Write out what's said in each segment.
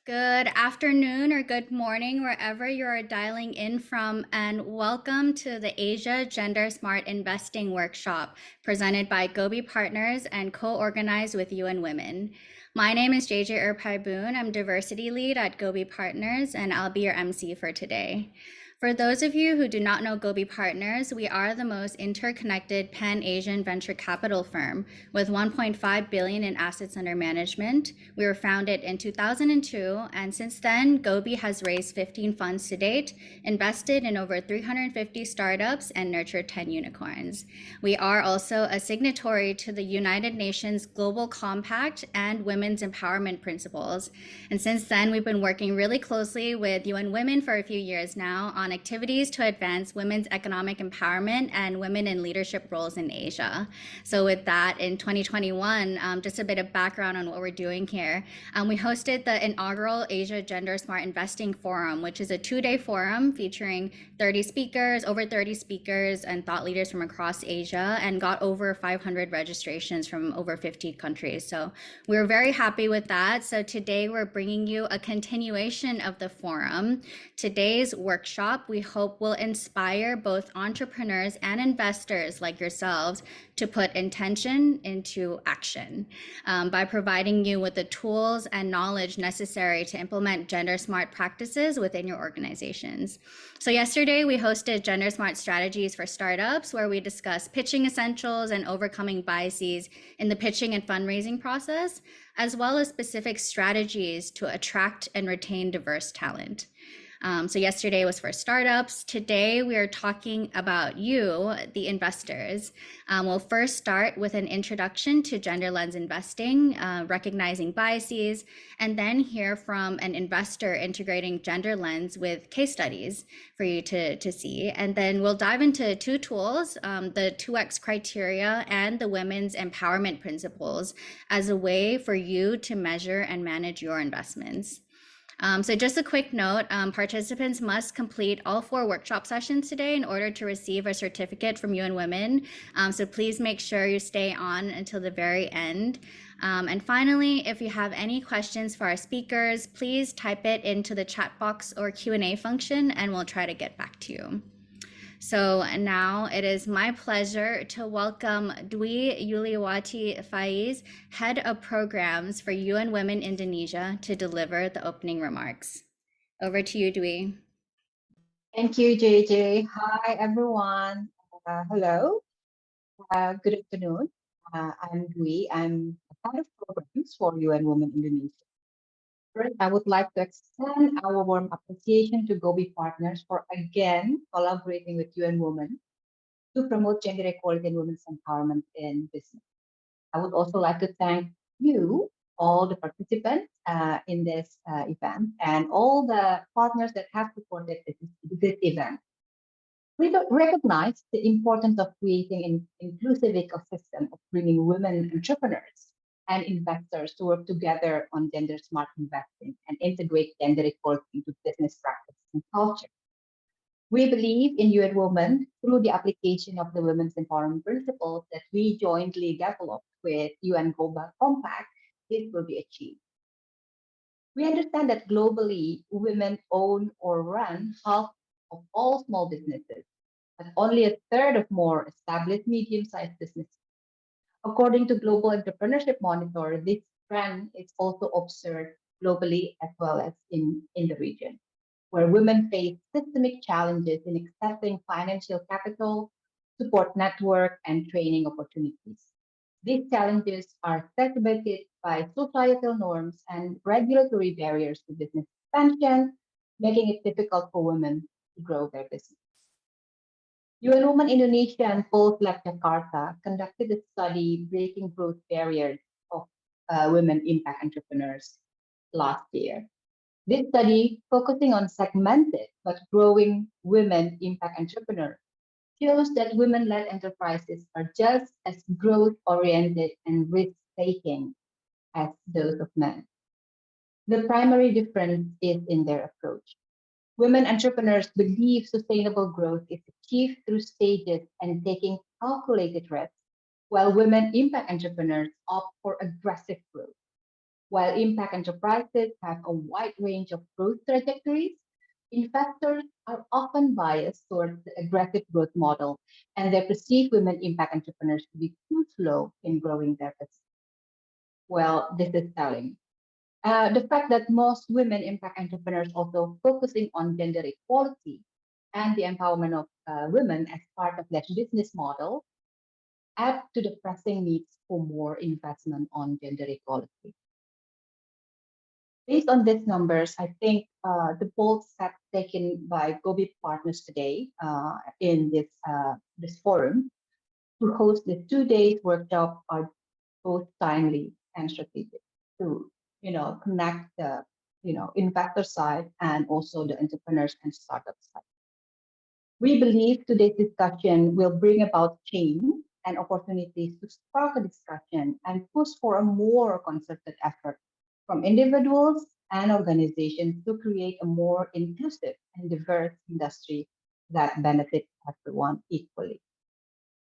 Good afternoon or good morning, wherever you are dialing in from, and welcome to the Asia Gender Smart Investing Workshop presented by Gobi Partners and co-organized with UN Women. My name is JJ Erpai-Boon. I'm Diversity Lead at Gobi Partners, and I'll be your MC for today. For those of you who do not know Gobi Partners, we are the most interconnected Pan-Asian venture capital firm with 1.5 billion in assets under management. We were founded in 2002, and since then, Gobi has raised 15 funds to date, invested in over 350 startups, and nurtured 10 unicorns. We are also a signatory to the United Nations Global Compact and Women's Empowerment Principles. And since then, we've been working really closely with UN Women for a few years now on activities to advance women's economic empowerment and women in leadership roles in Asia. So with that, in 2021, just a bit of background on what we're doing here. We hosted the inaugural Asia Gender Smart Investing Forum, which is a 2-day forum featuring over 30 speakers and thought leaders from across Asia, and got over 500 registrations from over 50 countries. So we're very happy with that. So today we're bringing you a continuation of the forum. Today's workshop, we hope, will inspire both entrepreneurs and investors like yourselves to put intention into action by providing you with the tools and knowledge necessary to implement gender smart practices within your organizations. So yesterday we hosted Gender Smart Strategies for Startups, where we discussed pitching essentials and overcoming biases in the pitching and fundraising process, as well as specific strategies to attract and retain diverse talent. So yesterday was for startups. Today we are talking about you, the investors. We'll first start with an introduction to gender lens investing, recognizing biases, and then hear from an investor integrating gender lens with case studies for you to see. And then we'll dive into two tools, the 2X criteria and the women's empowerment principles, as a way for you to measure and manage your investments. So just a quick note, participants must complete all 4 workshop sessions today in order to receive a certificate from UN Women. So please make sure you stay on until the very end. And finally, if you have any questions for our speakers, please type it into the chat box or Q&A function, and we'll try to get back to you. So now it is my pleasure to welcome Dwi Yuliwati Faiz, Head of Programs for UN Women Indonesia, to deliver the opening remarks. Over to you, Dwi. Thank you, JJ. Hi, everyone. Hello. Good afternoon. I'm Dwi. I'm Head of Programs for UN Women Indonesia. First, I would like to extend our warm appreciation to Gobi Partners for again collaborating with UN Women to promote gender equality and women's empowerment in business. I would also like to thank you, all the participants in this event, and all the partners that have supported this event. We recognize the importance of creating an inclusive ecosystem of bringing women entrepreneurs and investors to work together on gender smart investing and integrate gender equality into business practice and culture. We believe in UN Women through the application of the Women's Empowerment Principles that we jointly developed with UN Global Compact. This will be achieved. We understand that globally, women own or run half of all small businesses, but only a third of more established medium-sized businesses. According to Global Entrepreneurship Monitor, this trend is also observed globally as well as in the region, where women face systemic challenges in accessing financial capital, support network, and training opportunities. These challenges are exacerbated by societal norms and regulatory barriers to business expansion, making it difficult for women to grow their business. UN Women Indonesia and Pulse Lab Jakarta conducted a study breaking growth barriers of women impact entrepreneurs last year. This study, focusing on segmented but growing women impact entrepreneurs, shows that women-led enterprises are just as growth-oriented and risk-taking as those of men. The primary difference is in their approach. Women entrepreneurs believe sustainable growth is achieved through stages and taking calculated risks, while women impact entrepreneurs opt for aggressive growth. While impact enterprises have a wide range of growth trajectories, investors are often biased towards the aggressive growth model, and they perceive women impact entrepreneurs to be too slow in growing their business. Well, this is telling. The fact that most women impact entrepreneurs also focusing on gender equality and the empowerment of women as part of their business model add to the pressing needs for more investment on gender equality. Based on these numbers, I think the bold step taken by Gobi partners today in this forum to host the 2 days workshop are both timely and strategic to connect the investor side and also the entrepreneurs and startup side. We believe today's discussion will bring about change and opportunities to spark a discussion and push for a more concerted effort from individuals and organizations to create a more inclusive and diverse industry that benefits everyone equally.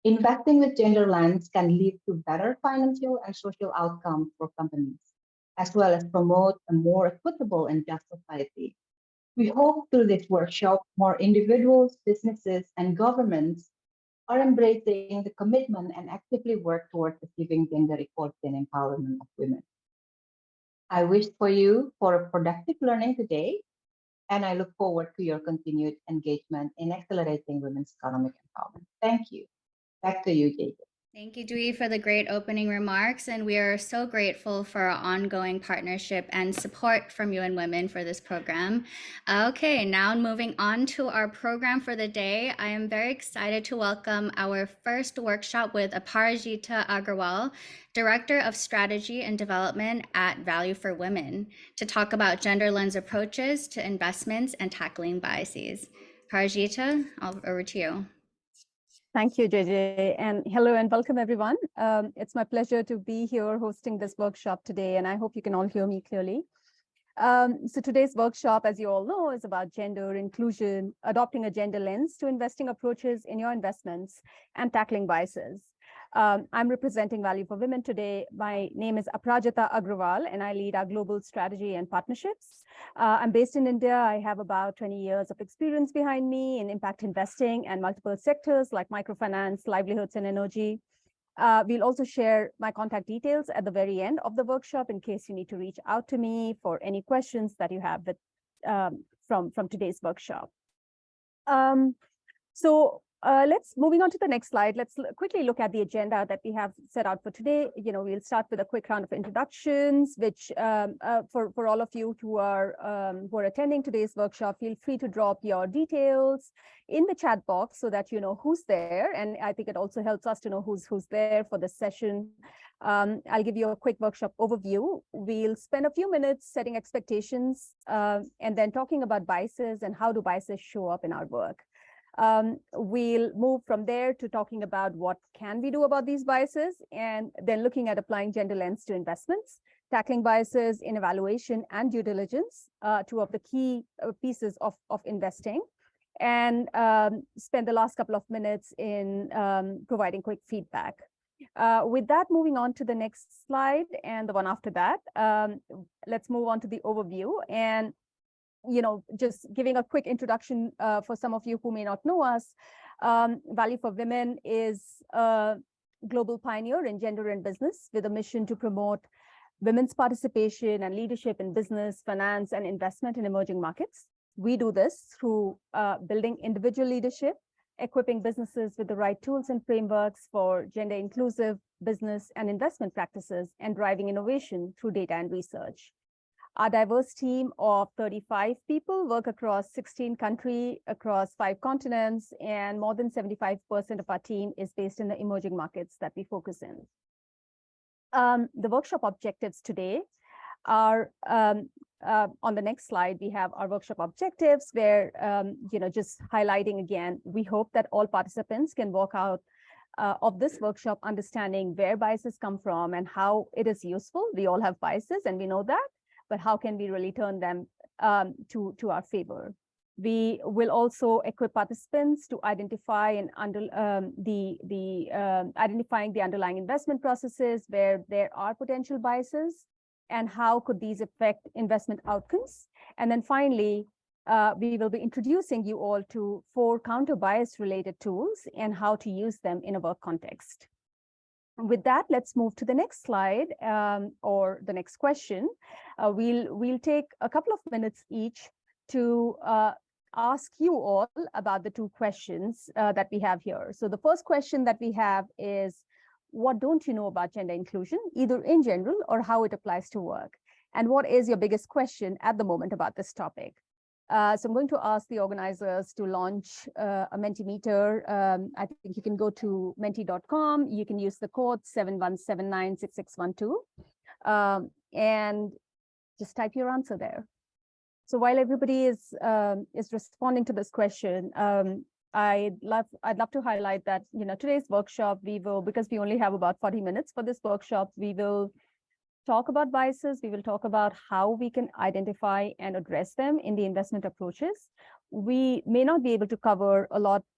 Investing with gender lens can lead to better financial and social outcomes for companies, as well as promote a more equitable and just society. We hope through this workshop, more individuals, businesses, and governments are embracing the commitment and actively work towards achieving gender equality and empowerment of women. I wish for you for a productive learning today, and I look forward to your continued engagement in accelerating women's economic empowerment. Thank you. Back to you, JJ. Thank you, Dewey, for the great opening remarks, and we are so grateful for our ongoing partnership and support from UN Women for this program. Okay, now moving on to our program for the day, I am very excited to welcome our first workshop with Aparajita Agrawal, Director of Strategy and Development at Value for Women, to talk about gender lens approaches to investments and tackling biases. Aparajita, over to you. Thank you, JJ, and hello and welcome everyone. It's my pleasure to be here hosting this workshop today, and I hope you can all hear me clearly. So today's workshop, as you all know, is about gender inclusion, adopting a gender lens to investing approaches in your investments, and tackling biases. I'm representing Value for Women today. My name is Aparajita Agrawal, and I lead our global strategy and partnerships. I'm based in India. I have about 20 years of experience behind me in impact investing and multiple sectors like microfinance, livelihoods, and energy. We'll also share my contact details at the very end of the workshop in case you need to reach out to me for any questions that you have from today's workshop. Moving on to the next slide, let's quickly look at the agenda that we have set out for today. We'll start with a quick round of introductions, which for all of you who are attending today's workshop, feel free to drop your details in the chat box so that you know who's there. And I think it also helps us to know who's there for this session. I'll give you a quick workshop overview. We'll spend a few minutes setting expectations and then talking about biases and how do biases show up in our work. We'll move from there to talking about what can we do about these biases, and then looking at applying gender lens to investments, tackling biases in evaluation and due diligence, two of the key pieces of investing, and spend the last couple of minutes in providing quick feedback. With that, moving on to the next slide and the one after that, let's move on to the overview. And just giving a quick introduction for some of you who may not know us, Value for Women is a global pioneer in gender and business with a mission to promote women's participation and leadership in business, finance, and investment in emerging markets. We do this through building individual leadership, equipping businesses with the right tools and frameworks for gender inclusive business and investment practices, and driving innovation through data and research. Our diverse team of 35 people work across 16 countries, across 5 continents, and more than 75% of our team is based in the emerging markets that we focus in. The workshop objectives today are, on the next slide, we have our workshop objectives where, just highlighting again, we hope that all participants can walk out of this workshop understanding where biases come from and how it is useful. We all have biases and we know that, but how can we really turn them to our favor? We will also equip participants to identify and identifying the underlying investment processes where there are potential biases, and how could these affect investment outcomes? And then finally, we will be introducing you all to 4 counter-bias related tools and how to use them in a work context. With that, let's move to the next slide or the next question. We'll take a couple of minutes each to ask you all about the 2 questions that we have here. So the first question that we have is, what don't you know about gender inclusion, either in general or how it applies to work? And what is your biggest question at the moment about this topic? So I'm going to ask the organizers to launch a Mentimeter. I think you can go to menti.com. You can use the code 71796612 and just type your answer there. So while everybody is responding to this question, I'd love to highlight that, you know, today's workshop, we will, because we only have about 40 minutes for this workshop, we will talk about biases. We will talk about how we can identify and address them in the investment approaches. We may not be able to cover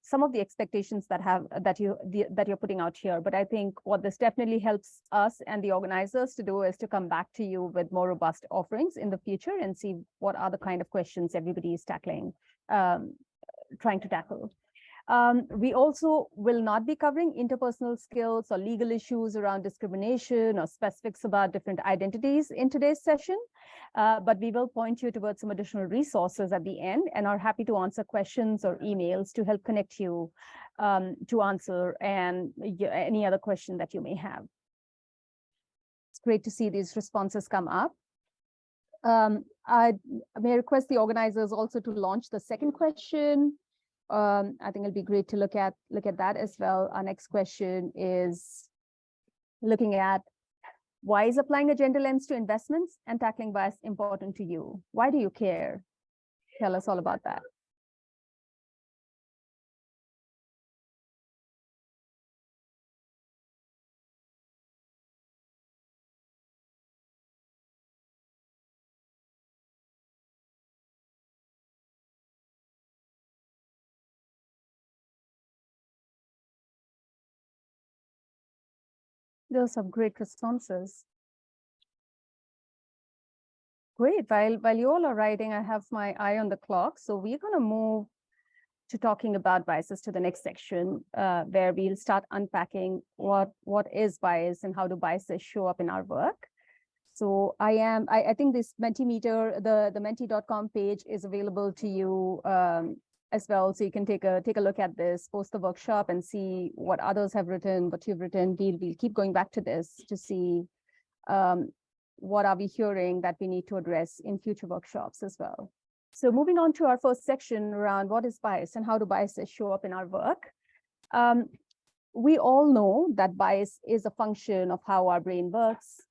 some of the expectations that you're putting out here, but I think what this definitely helps us and the organizers to do is to come back to you with more robust offerings in the future and see what are the kind of questions everybody is trying to tackle. We also will not be covering interpersonal skills or legal issues around discrimination or specifics about different identities in today's session, but we will point you towards some additional resources at the end and are happy to answer questions or emails to help connect you to answer and any other question that you may have. It's great to see these responses come up. I may request the organizers also to launch the second question. I think it'll be great to look at that as well. Our next question is looking at, why is applying a gender lens to investments and tackling bias important to you? Why do you care? Tell us all about that. There are some great responses. Great. While you all are writing, I have my eye on the clock. So we're going to move to talking about biases to the next section, where we'll start unpacking what is bias and how do biases show up in our work. So I think this Mentimeter, the menti.com page is available to you as well. So you can take a look at this, post the workshop and see what others have written, what you've written. We'll keep going back to this to see what are we hearing that we need to address in future workshops as well. So moving on to our first section around what is bias and how do biases show up in our work. We all know that bias is a function of how our brain works.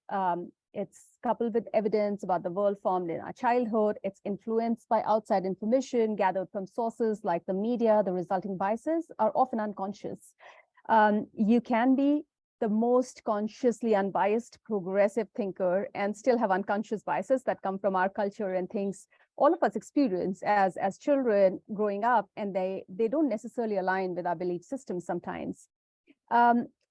It's coupled with evidence about the world formed in our childhood. It's influenced by outside information gathered from sources like the media. The resulting biases are often unconscious. You can be the most consciously unbiased progressive thinker and still have unconscious biases that come from our culture and things all of us experience as children growing up, and they don't necessarily align with our belief systems sometimes.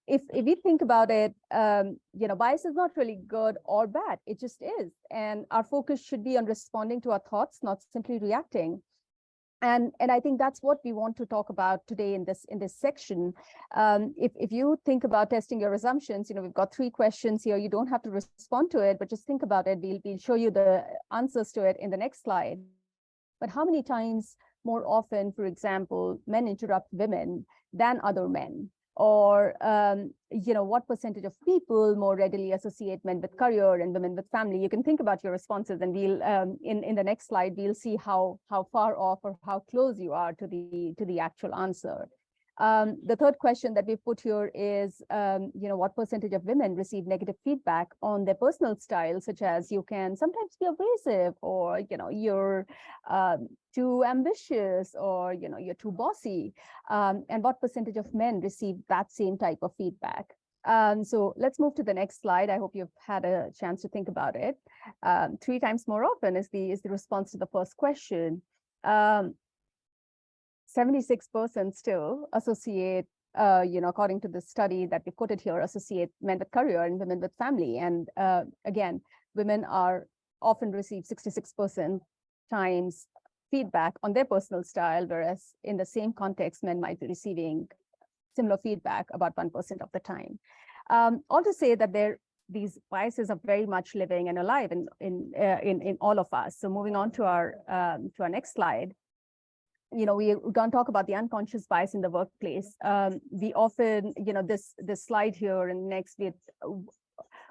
If we think about it, bias is not really good or bad. It just is. And our focus should be on responding to our thoughts, not simply reacting. And I think that's what we want to talk about today in this section. If you think about testing your assumptions, we've got 3 questions here. You don't have to respond to it, but just think about it. We'll show you the answers to it in the next slide. But how many times more often, for example, men interrupt women than other men? Or, what percentage of people more readily associate men with career and women with family? You can think about your responses, and we'll, in the next slide, we'll see how far off or how close you are to the actual answer. The third question that we've put here is, what percentage of women receive negative feedback on their personal style, such as you can sometimes be abrasive, or, you're too ambitious, or, you're too bossy. And what percentage of men receive that same type of feedback? So let's move to the next slide. I hope you've had a chance to think about it. 3 times more often is the response to the first question. 76% still associate, according to the study that we quoted here, associate men with career and women with family. And again, women are often receive 66% times feedback on their personal style, whereas in the same context, men might be receiving similar feedback about 1% of the time. All to say that these biases are very much living and alive in all of us. So moving on to our next slide. We're going to talk about the unconscious bias in the workplace. We often, this slide here and next,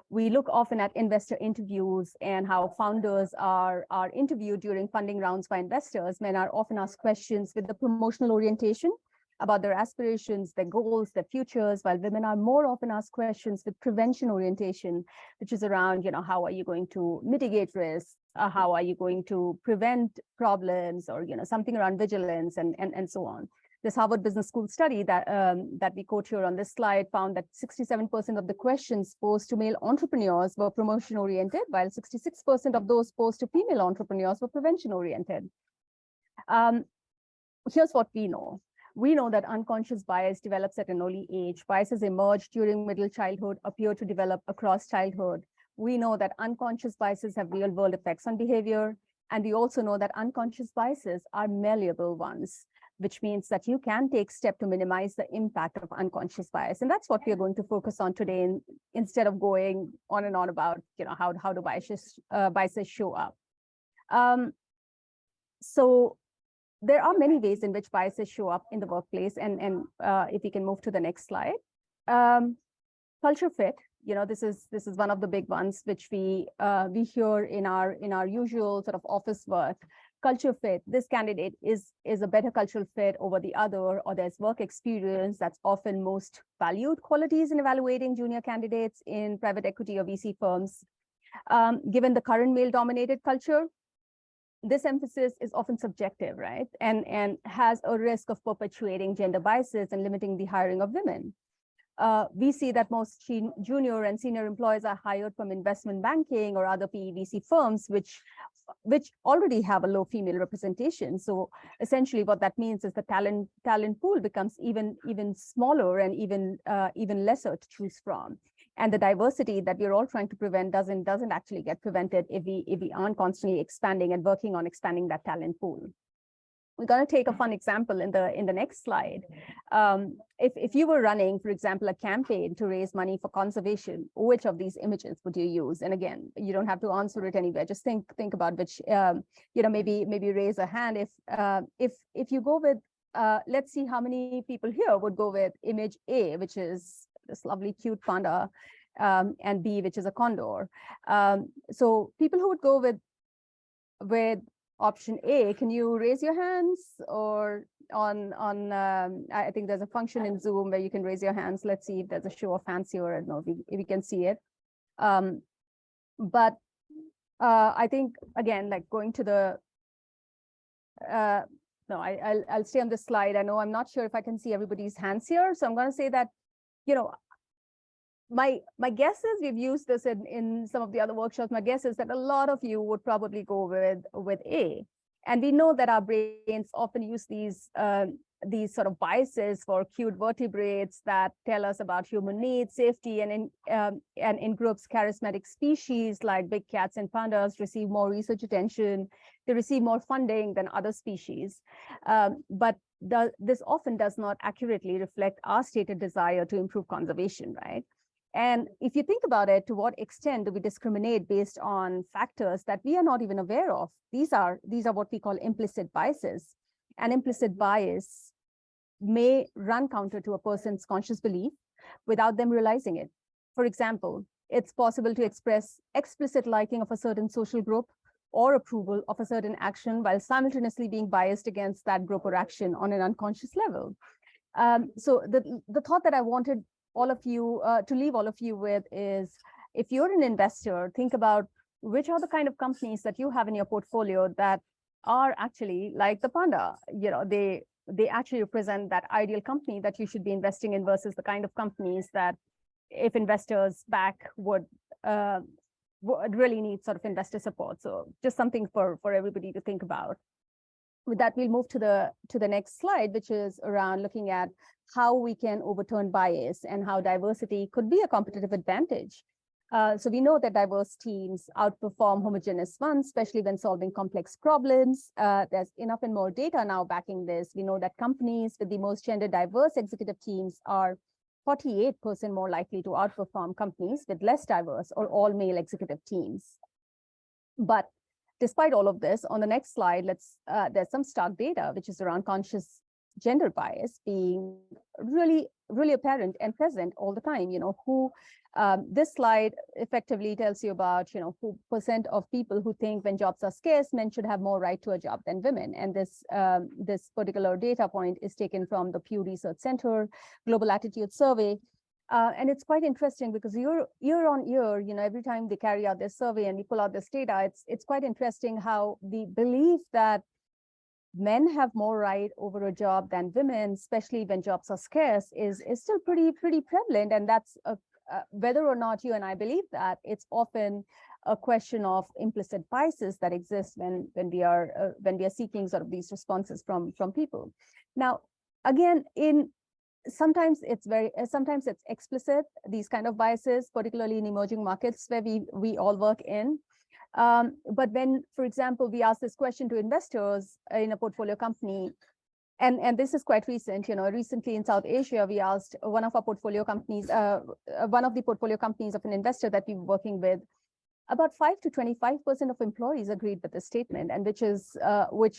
we look often at investor interviews and how founders are interviewed during funding rounds by investors. Men are often asked questions with the promotional orientation about their aspirations, their goals, their futures, while women are more often asked questions with prevention orientation, which is around, how are you going to mitigate risks? How are you going to prevent problems, or something around vigilance and so on. This Harvard Business School study that we quote here on this slide found that 67% of the questions posed to male entrepreneurs were promotion oriented, while 66% of those posed to female entrepreneurs were prevention oriented. Here's what we know. We know that unconscious bias develops at an early age. Biases emerge during middle childhood, appear to develop across childhood. We know that unconscious biases have real world effects on behavior. And we also know that unconscious biases are malleable ones, which means that you can take steps to minimize the impact of unconscious bias. And that's what we are going to focus on today, instead of going on and on about, how do biases show up. So there are many ways in which biases show up in the workplace. And if we can move to the next slide. Culture fit, this is one of the big ones, which we hear in our usual sort of office work. Culture fit, this candidate is a better cultural fit over the other, or there's work experience. That's often most valued qualities in evaluating junior candidates in private equity or VC firms. Given the current male-dominated culture, this emphasis is often subjective, right? And has a risk of perpetuating gender biases and limiting the hiring of women. We see that most junior and senior employees are hired from investment banking or other PE/VC firms, which already have a low female representation. So essentially what that means is the talent pool becomes even smaller and even lesser to choose from. And the diversity that we're all trying to prevent doesn't actually get prevented if we aren't constantly expanding and working on expanding that talent pool. We're going to take a fun example in the next slide. If you were running, for example, a campaign to raise money for conservation, which of these images would you use? And again, you don't have to answer it anywhere. Just think about which. Maybe raise a hand if you go with. Let's see how many people here would go with image A, which is this lovely cute panda, and B, which is a condor. So people who would go with option A, can you raise your hands? Or I think there's a function in Zoom where you can raise your hands. Let's see if there's a show of hands here. I don't know if we can see it. But I think, again, like going to the, no, I'll stay on this slide. I know I'm not sure if I can see everybody's hands here. So I'm going to say that, my guess is, we've used this in some of the other workshops. My guess is that a lot of you would probably go with A. And we know that our brains often use these sort of biases for cute vertebrates that tell us about human needs, safety, and in groups, charismatic species like big cats and pandas receive more research attention. They receive more funding than other species. But this often does not accurately reflect our stated desire to improve conservation, right? And if you think about it, to what extent do we discriminate based on factors that we are not even aware of? These are what we call implicit biases. And implicit bias may run counter to a person's conscious belief without them realizing it. For example, it's possible to express explicit liking of a certain social group or approval of a certain action while simultaneously being biased against that group or action on an unconscious level. So the thought that I wanted all of you to leave all of you with is, if you're an investor, think about which are the kind of companies that you have in your portfolio that are actually like the panda. They actually represent that ideal company that you should be investing in, versus the kind of companies that, if investors back, would really need sort of investor support. So just something for everybody to think about. With that, we'll move to the next slide, which is around looking at how we can overturn bias and how diversity could be a competitive advantage. So we know that diverse teams outperform homogeneous ones, especially when solving complex problems. There's enough and more data now backing this. We know that companies with the most gender diverse executive teams are 48% more likely to outperform companies with less diverse or all male executive teams. But despite all of this, on the next slide, there's some stark data, which is around conscious gender bias being really apparent and present all the time. This slide effectively tells you about, who percent of people who think when jobs are scarce, men should have more right to a job than women. And this particular data point is taken from the Pew Research Center Global Attitude Survey. And it's quite interesting because year on year, every time they carry out this survey and we pull out this data, it's quite interesting how the belief that men have more right over a job than women, especially when jobs are scarce, is still pretty prevalent. And that's whether or not you and I believe that, it's often a question of implicit biases that exist when we are seeking sort of these responses from people. Now, again, sometimes it's explicit, these kind of biases, particularly in emerging markets where we all work in. But when, for example, we ask this question to investors in a portfolio company, and this is quite recent, recently in South Asia, we asked one of the portfolio companies of an investor that we were working with, about 5 to 25% of employees agreed with this statement, and which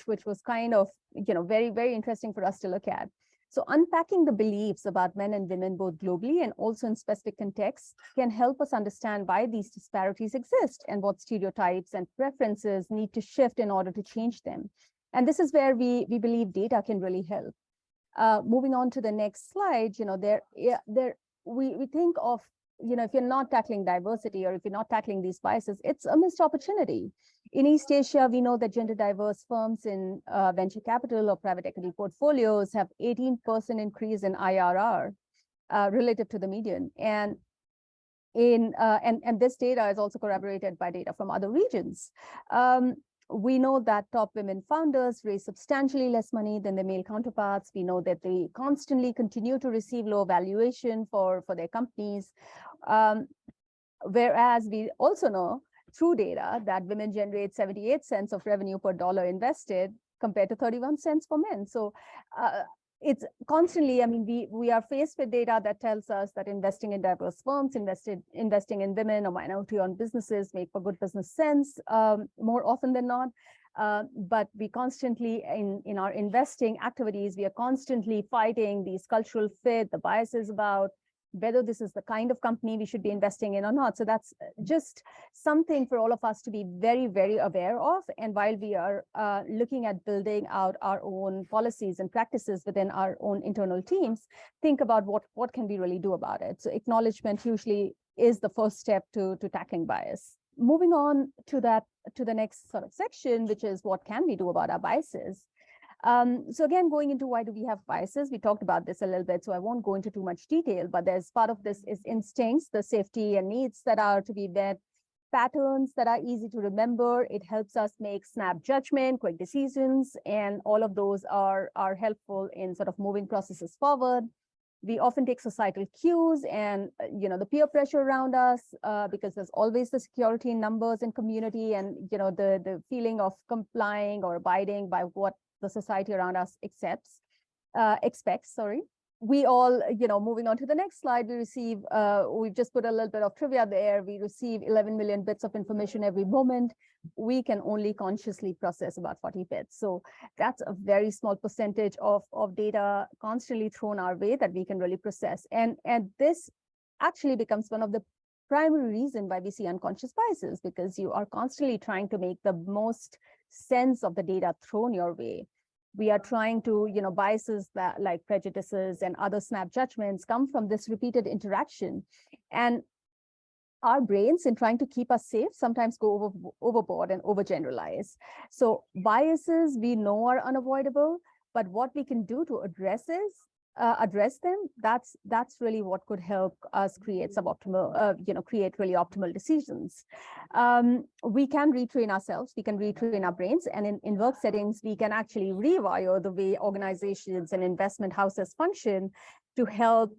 was kind of, very, very interesting for us to look at. So unpacking the beliefs about men and women, both globally and also in specific contexts, can help us understand why these disparities exist and what stereotypes and preferences need to shift in order to change them. And this is where we believe data can really help. Moving on to the next slide, we think of, if you're not tackling diversity or if you're not tackling these biases, it's a missed opportunity. In East Asia, we know that gender diverse firms in venture capital or private equity portfolios have 18% increase in IRR relative to the median. And this data is also corroborated by data from other regions. We know that top women founders raise substantially less money than their male counterparts. We know that they constantly continue to receive low valuation for their companies. Whereas we also know through data that women generate 78 cents of revenue per dollar invested compared to 31 cents for men. So it's constantly, we are faced with data that tells us that investing in diverse firms, investing in women or minority-owned businesses make for good business sense more often than not. But we constantly, in our investing activities, we are constantly fighting these cultural fit, the biases about whether this is the kind of company we should be investing in or not. So that's just something for all of us to be very, very aware of. And while we are looking at building out our own policies and practices within our own internal teams, think about what can we really do about it. So acknowledgement usually is the first step to tackling bias. Moving on to the next sort of section, which is what can we do about our biases. So again, going into why do we have biases, we talked about this a little bit, so I won't go into too much detail, but there's part of this is instincts, the safety and needs that are to be met, patterns that are easy to remember. It helps us make snap judgment, quick decisions, and all of those are helpful in sort of moving processes forward. We often take societal cues and the peer pressure around us because there's always the security in numbers and community, and the feeling of complying or abiding by what the society around us expects. We all, moving on to the next slide, we receive, we've just put a little bit of trivia there. We receive 11 million bits of information every moment. We can only consciously process about 40 bits. So that's a very small percentage of data constantly thrown our way that we can really process. And this actually becomes one of the primary reason why we see unconscious biases, because you are constantly trying to make the most sense of the data thrown your way. We are trying to, biases that like prejudices and other snap judgments come from this repeated interaction. And our brains, in trying to keep us safe, sometimes go overboard and overgeneralize. So biases we know are unavoidable, but what we can do to address them, that's really what could help us create suboptimal, create really optimal decisions. We can retrain ourselves, we can retrain our brains, and in work settings, we can actually rewire the way organizations and investment houses function to help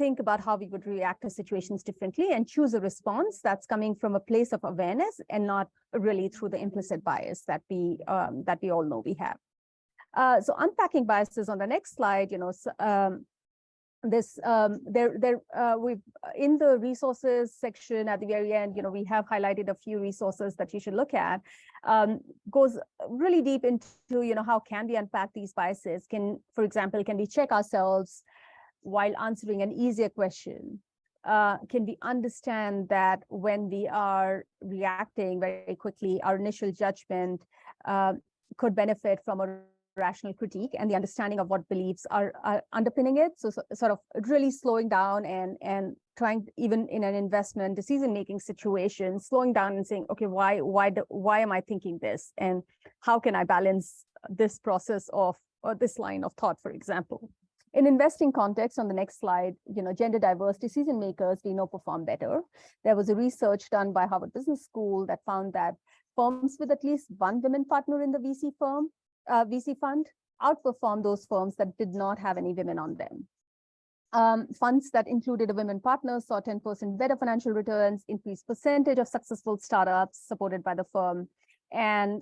think about how we would react to situations differently and choose a response that's coming from a place of awareness and not really through the implicit bias that we all know we have. So unpacking biases on the next slide, we've in the resources section at the very end, we have highlighted a few resources that you should look at. Goes really deep into how can we unpack these biases. For example, can we check ourselves while answering an easier question? Can we understand that when we are reacting very quickly, our initial judgment could benefit from a rational critique and the understanding of what beliefs are underpinning it? So sort of really slowing down and trying, even in an investment decision-making situation, slowing down and saying, okay, why am I thinking this? And how can I balance this process of this line of thought, for example? In investing context, on the next slide, gender diverse decision makers we know perform better. There was a research done by Harvard Business School that found that firms with at least one women partner in the VC fund outperformed those firms that did not have any women on them. Funds that included a women partner saw 10% better financial returns, increased percentage of successful startups supported by the firm. And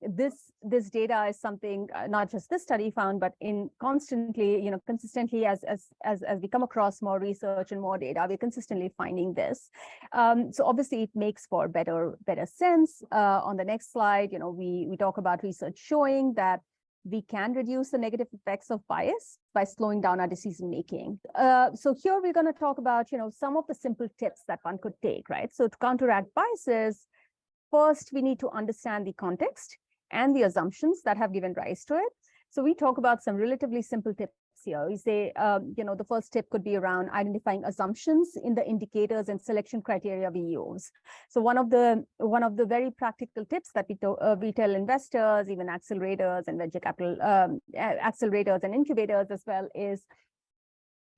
this data is something not just this study found, but consistently as we come across more research and more data, we're consistently finding this. So obviously it makes for better sense. On the next slide, we talk about research showing that we can reduce the negative effects of bias by slowing down our decision making. So here we're going to talk about some of the simple tips that one could take, right? So to counteract biases, first, we need to understand the context and the assumptions that have given rise to it. So we talk about some relatively simple tips here. We say, the first tip could be around identifying assumptions in the indicators and selection criteria we use. So one of the very practical tips that we tell investors, even accelerators and venture capital accelerators and incubators as well, is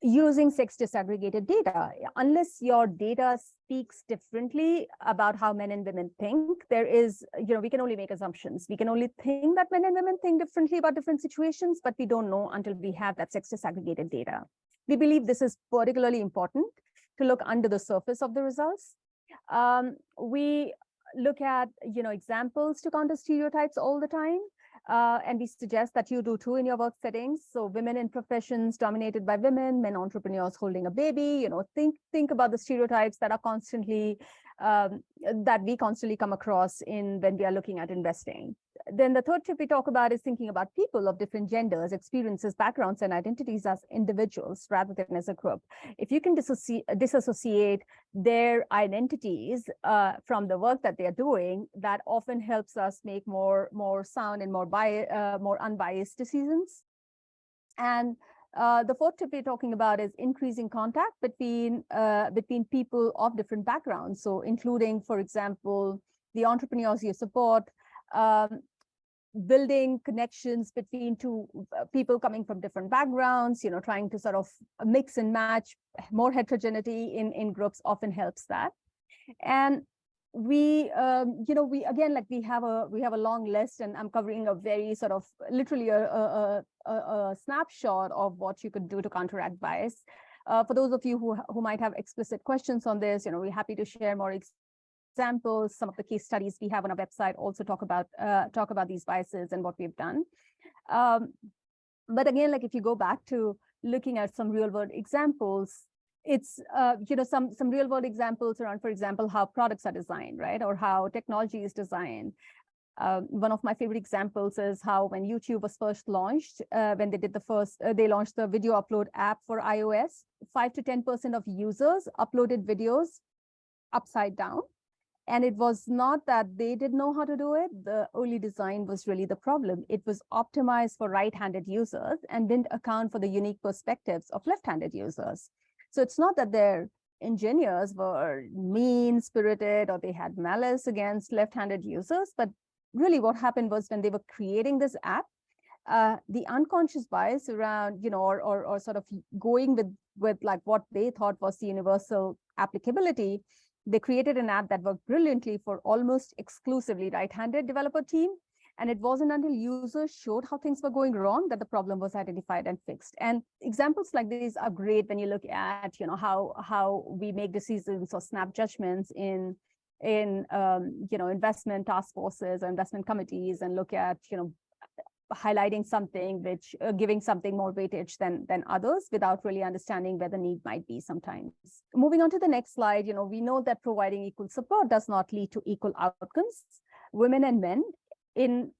using sex disaggregated data. Unless your data speaks differently about how men and women think, we can only make assumptions. We can only think that men and women think differently about different situations, but we don't know until we have that sex disaggregated data. We believe this is particularly important to look under the surface of the results. We look at examples to counter stereotypes all the time. And we suggest that you do too in your work settings. So women in professions dominated by women, men entrepreneurs holding a baby, think about the stereotypes that are constantly, that we constantly come across when we are looking at investing. Then the third tip we talk about is thinking about people of different genders, experiences, backgrounds, and identities as individuals rather than as a group. If you can disassociate their identities from the work that they're doing, that often helps us make more sound and more unbiased decisions. And the fourth tip we're talking about is increasing contact between people of different backgrounds. So including, for example, the entrepreneurs you support, building connections between two people coming from different backgrounds, trying to sort of mix and match. More heterogeneity in groups often helps that. And we have a long list, and I'm covering a very sort of literally a snapshot of what you could do to counteract bias. For those of you who might have explicit questions on this, we're happy to share more examples. Some of the case studies we have on our website also talk about these biases and what we've done. But again, if you go back to looking at some real world examples, it's some real world examples around, for example, how products are designed, right, or how technology is designed. One of my favorite examples is how when YouTube was first launched, when they launched the video upload app for iOS, 5 to 10% of users uploaded videos upside down. And it was not that they didn't know how to do it. The early design was really the problem. It was optimized for right-handed users and didn't account for the unique perspectives of left-handed users. So it's not that their engineers were mean-spirited or they had malice against left-handed users, but really what happened was when they were creating this app, the unconscious bias around, or sort of going with like what they thought was the universal applicability, they created an app that worked brilliantly for almost exclusively right-handed developer team. And it wasn't until users showed how things were going wrong that the problem was identified and fixed. And examples like these are great when you look at, how we make decisions or snap judgments in investment task forces or investment committees, and look at, highlighting something which giving something more weightage than others without really understanding where the need might be sometimes. Moving on to the next slide, we know that providing equal support does not lead to equal outcomes. Women and men in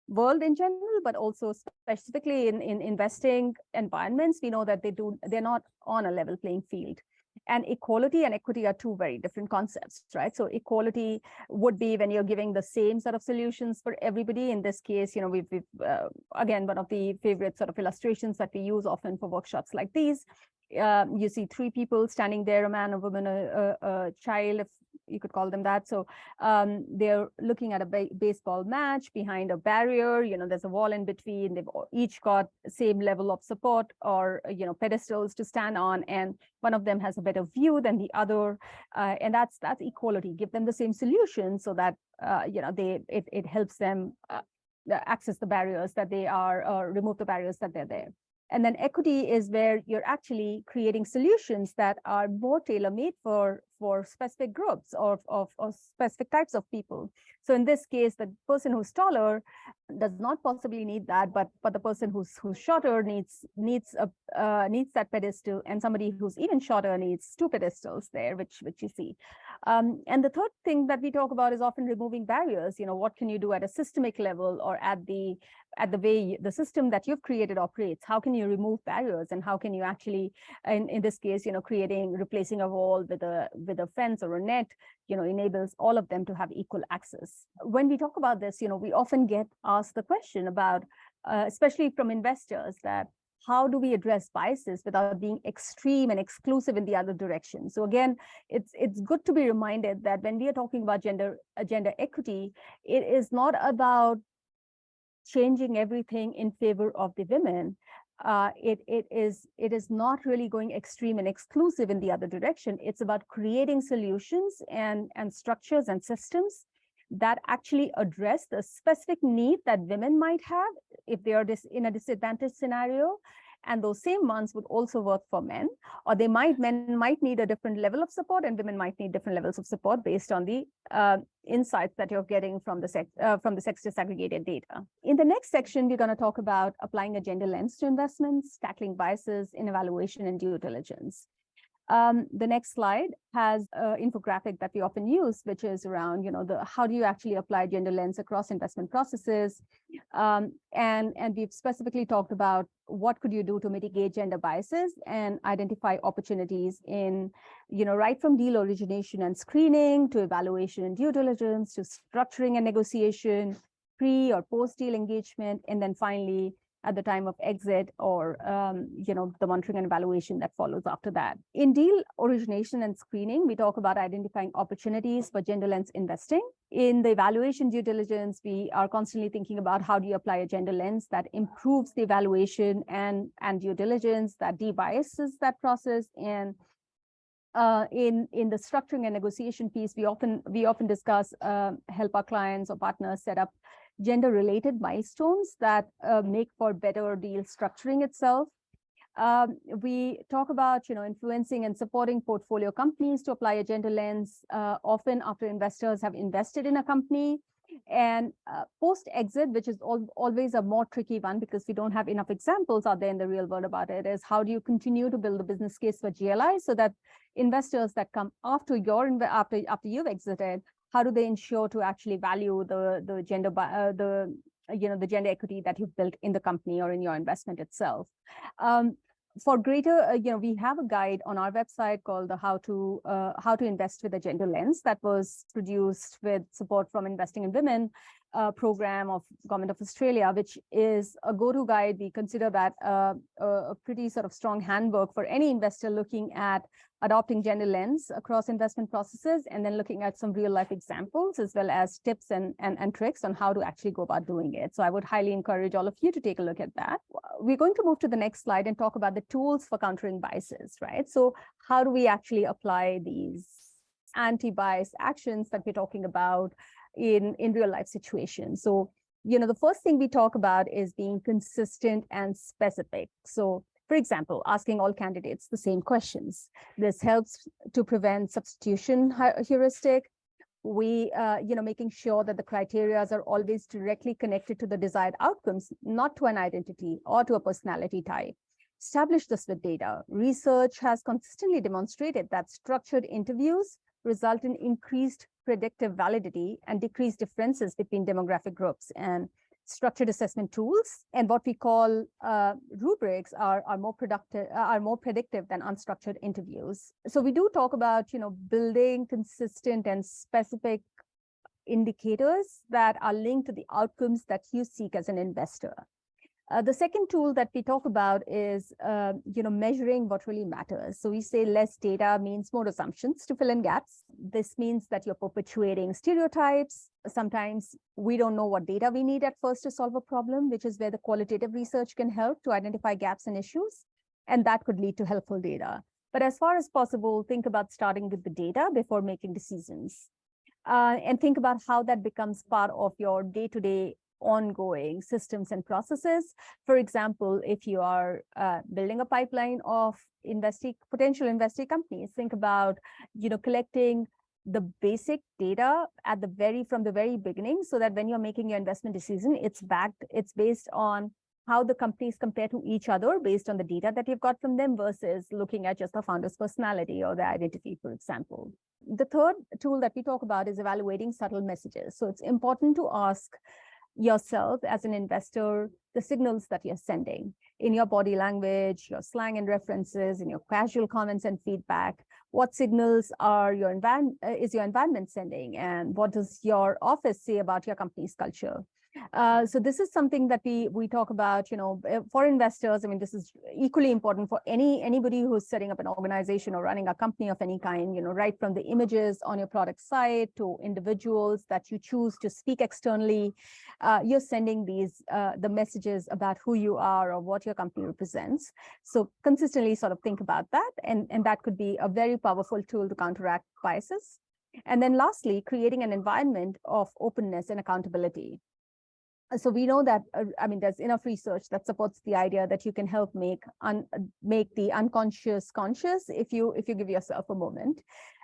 world in general, but also specifically in investing environments, we know that they're not on a level playing field. And equality and equity are two very different concepts, right? So equality would be when you're giving the same sort of solutions for everybody. In this case, we've again, one of the favorite sort of illustrations that we use often for workshops like these. You see three people standing there, a man, a woman, a child, if you could call them that. So they're looking at a baseball match behind a barrier. There's a wall in between. They've each got the same level of support or, pedestals to stand on. And one of them has a better view than the other. And that's equality. Give them the same solution so that, it helps them access the barriers that they are, or remove the barriers that they're there. And then equity is where you're actually creating solutions that are more tailor-made for specific groups or specific types of people. So in this case, the person who's taller does not possibly need that, but the person who's shorter needs that pedestal, and somebody who's even shorter needs two pedestals there, which you see. And the third thing that we talk about is often removing barriers. What can you do at a systemic level, or at the way the system that you've created operates? How can you remove barriers, and how can you actually, in this case, replacing a wall with a fence or a net, enables all of them to have equal access. When we talk about this, we often get asked the question about, especially from investors, that how do we address biases without being extreme and exclusive in the other direction? So again, it's good to be reminded that when we are talking about gender equity, it is not about changing everything in favor of the women. It is not really going extreme and exclusive in the other direction. It's about creating solutions and structures and systems that actually address the specific need that women might have if they are in a disadvantaged scenario. And those same ones would also work for men, or men might need a different level of support, and women might need different levels of support based on the insights that you're getting from the sex disaggregated data. In the next section, we're going to talk about applying a gender lens to investments, tackling biases in evaluation and due diligence. The next slide has an infographic that we often use, which is around, how do you actually apply gender lens across investment processes? And we've specifically talked about what could you do to mitigate gender biases and identify opportunities in, right from deal origination and screening to evaluation and due diligence to structuring and negotiation, pre or post deal engagement, and then finally at the time of exit, or the monitoring and evaluation that follows after that. In deal origination and screening, we talk about identifying opportunities for gender lens investing. In the evaluation due diligence, we are constantly thinking about how do you apply a gender lens that improves the evaluation and due diligence, that de-biases that process. And in the structuring and negotiation piece, we often discuss help our clients or partners set up gender-related milestones that make for better deal structuring itself. We talk about, influencing and supporting portfolio companies to apply a gender lens, often after investors have invested in a company. And post-exit, which is always a more tricky one because we don't have enough examples out there in the real world about it, is how do you continue to build a business case for GLI so that investors that come after you've exited, how do they ensure to actually value the gender equity that you've built in the company or in your investment itself? For greater, we have a guide on our website called the How to Invest with a Gender Lens that was produced with support from Investing in Women program of Government of Australia, which is a go-to guide. We consider that a pretty sort of strong handbook for any investor looking at adopting gender lens across investment processes, and then looking at some real life examples as well as tips and tricks on how to actually go about doing it. So I would highly encourage all of you to take a look at that. We're going to move to the next slide and talk about the tools for countering biases, right? So how do we actually apply these anti-bias actions that we're talking about in real life situations? So the first thing we talk about is being consistent and specific. So, for example, asking all candidates the same questions. This helps to prevent substitution heuristic. We, making sure that the criteria are always directly connected to the desired outcomes, not to an identity or to a personality type. Establish this with data. Research has consistently demonstrated that structured interviews result in increased predictive validity and decreased differences between demographic groups. And structured assessment tools and what we call rubrics are more predictive than unstructured interviews. So we do talk about building consistent and specific indicators that are linked to the outcomes that you seek as an investor. The second tool that we talk about is, measuring what really matters. So we say less data means more assumptions to fill in gaps. This means that you're perpetuating stereotypes. Sometimes we don't know what data we need at first to solve a problem, which is where the qualitative research can help to identify gaps and issues. And that could lead to helpful data. But as far as possible, think about starting with the data before making decisions. And think about how that becomes part of your day-to-day ongoing systems and processes. For example, if you are building a pipeline of potential investee companies, think about collecting the basic data from the very beginning, so that when you're making your investment decision, it's based on how the companies compare to each other based on the data that you've got from them versus looking at just the founder's personality or their identity, for example. The third tool that we talk about is evaluating subtle messages. So it's important to ask yourself as an investor the signals that you're sending in your body language, your slang and references, in your casual comments and feedback. What signals is your environment sending, and what does your office say about your company's culture? So this is something that we talk about, for investors. I mean, this is equally important for anybody who's setting up an organization or running a company of any kind, right from the images on your product site to individuals that you choose to speak externally. You're sending the messages about who you are or what your company represents. So consistently sort of think about that. And that could be a very powerful tool to counteract biases. And then lastly, creating an environment of openness and accountability. So we know that, there's enough research that supports the idea that you can help make the unconscious conscious if you give yourself a moment.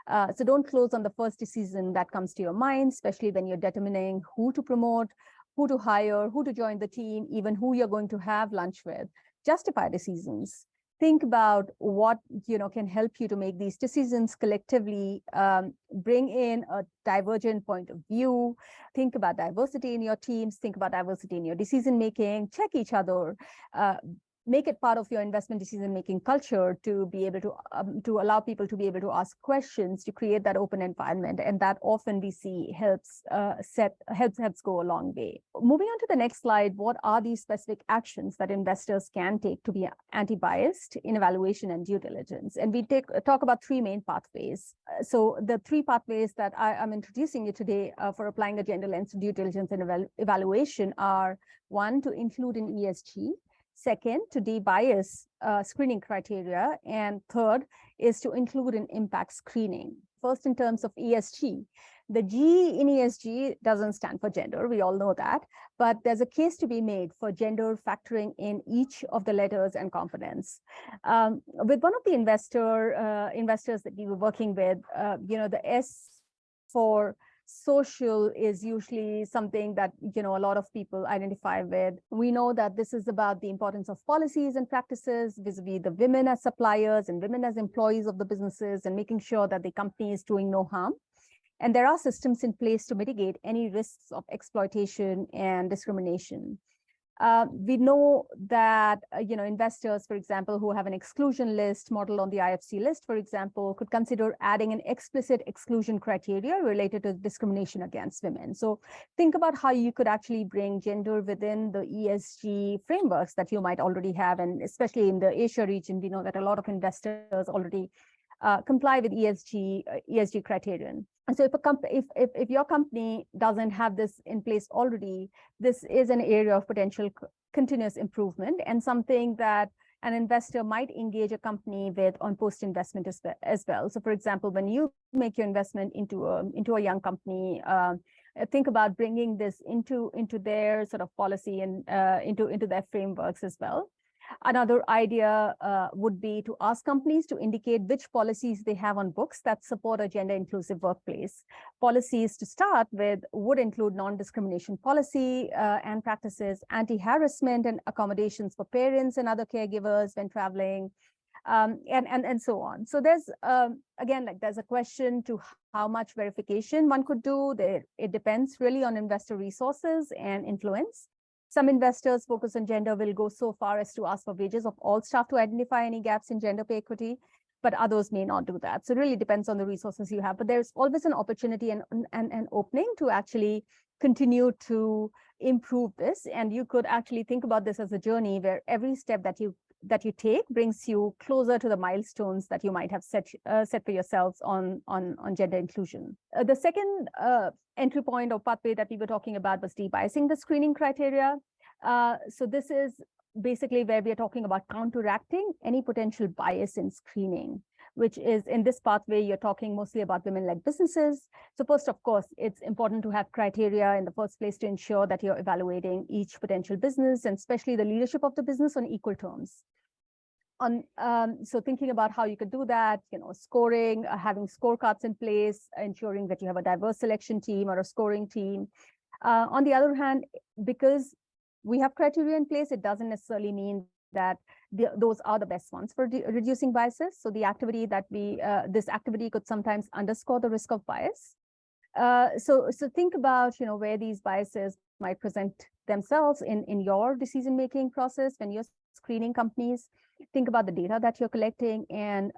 So don't close on the first decision that comes to your mind, especially when you're determining who to promote, who to hire, who to join the team, even who you're going to have lunch with. Justify decisions. Think about what can help you to make these decisions collectively, bring in a divergent point of view, think about diversity in your teams, think about diversity in your decision making, check each other, make it part of your investment decision-making culture to be able to allow people to be able to ask questions, to create that open environment. And that often we see helps go a long way. Moving on to the next slide, what are these specific actions that investors can take to be anti-biased in evaluation and due diligence? And we talk about three main pathways. So the three pathways that I'm introducing you today for applying a gender lens to due diligence and evaluation are: one, to include an ESG; second, to de-bias screening criteria; and third is to include an impact screening. First, in terms of ESG, the G in ESG doesn't stand for gender, we all know that, but there's a case to be made for gender factoring in each of the letters and components. With one of the investors that we were working with, the S for social is usually something that a lot of people identify with. We know that this is about the importance of policies and practices vis-a-vis the women as suppliers and women as employees of the businesses, and making sure that the company is doing no harm. And there are systems in place to mitigate any risks of exploitation and discrimination. We know that investors, for example, who have an exclusion list modeled on the IFC list, for example, could consider adding an explicit exclusion criteria related to discrimination against women. So think about how you could actually bring gender within the ESG frameworks that you might already have, and especially in the Asia region, we know that a lot of investors already comply with ESG criterion. And so if your company doesn't have this in place already, this is an area of potential continuous improvement, and something that an investor might engage a company with on post-investment as well. So for example, when you make your investment into a young company, think about bringing this into their sort of policy and into their frameworks as well. Another idea would be to ask companies to indicate which policies they have on books that support a gender-inclusive workplace. Policies to start with would include non-discrimination policy and practices, anti-harassment and accommodations for parents and other caregivers when traveling, and so on. So there's, again, like there's a question to how much verification one could do. It depends really on investor resources and influence. Some investors focus on gender will go so far as to ask for wages of all staff to identify any gaps in gender pay equity, but others may not do that. So it really depends on the resources you have, but there's always an opportunity and an opening to actually continue to improve this. And you could actually think about this as a journey where every step that you take brings you closer to the milestones that you might have set for yourselves on gender inclusion. The second entry point or pathway that we were talking about was debiasing the screening criteria. So this is basically where we are talking about counteracting any potential bias in screening, which is in this pathway, you're talking mostly about women-led businesses. So first, of course, it's important to have criteria in the first place to ensure that you're evaluating each potential business and especially the leadership of the business on equal terms. So thinking about how you could do that, scoring, having scorecards in place, ensuring that you have a diverse selection team or a scoring team. On the other hand, because we have criteria in place, it doesn't necessarily mean that those are the best ones for reducing biases. So the activity that this activity could sometimes underscore the risk of bias. So think about, where these biases might present themselves in your decision-making process when you're screening companies. Think about the data that you're collecting and,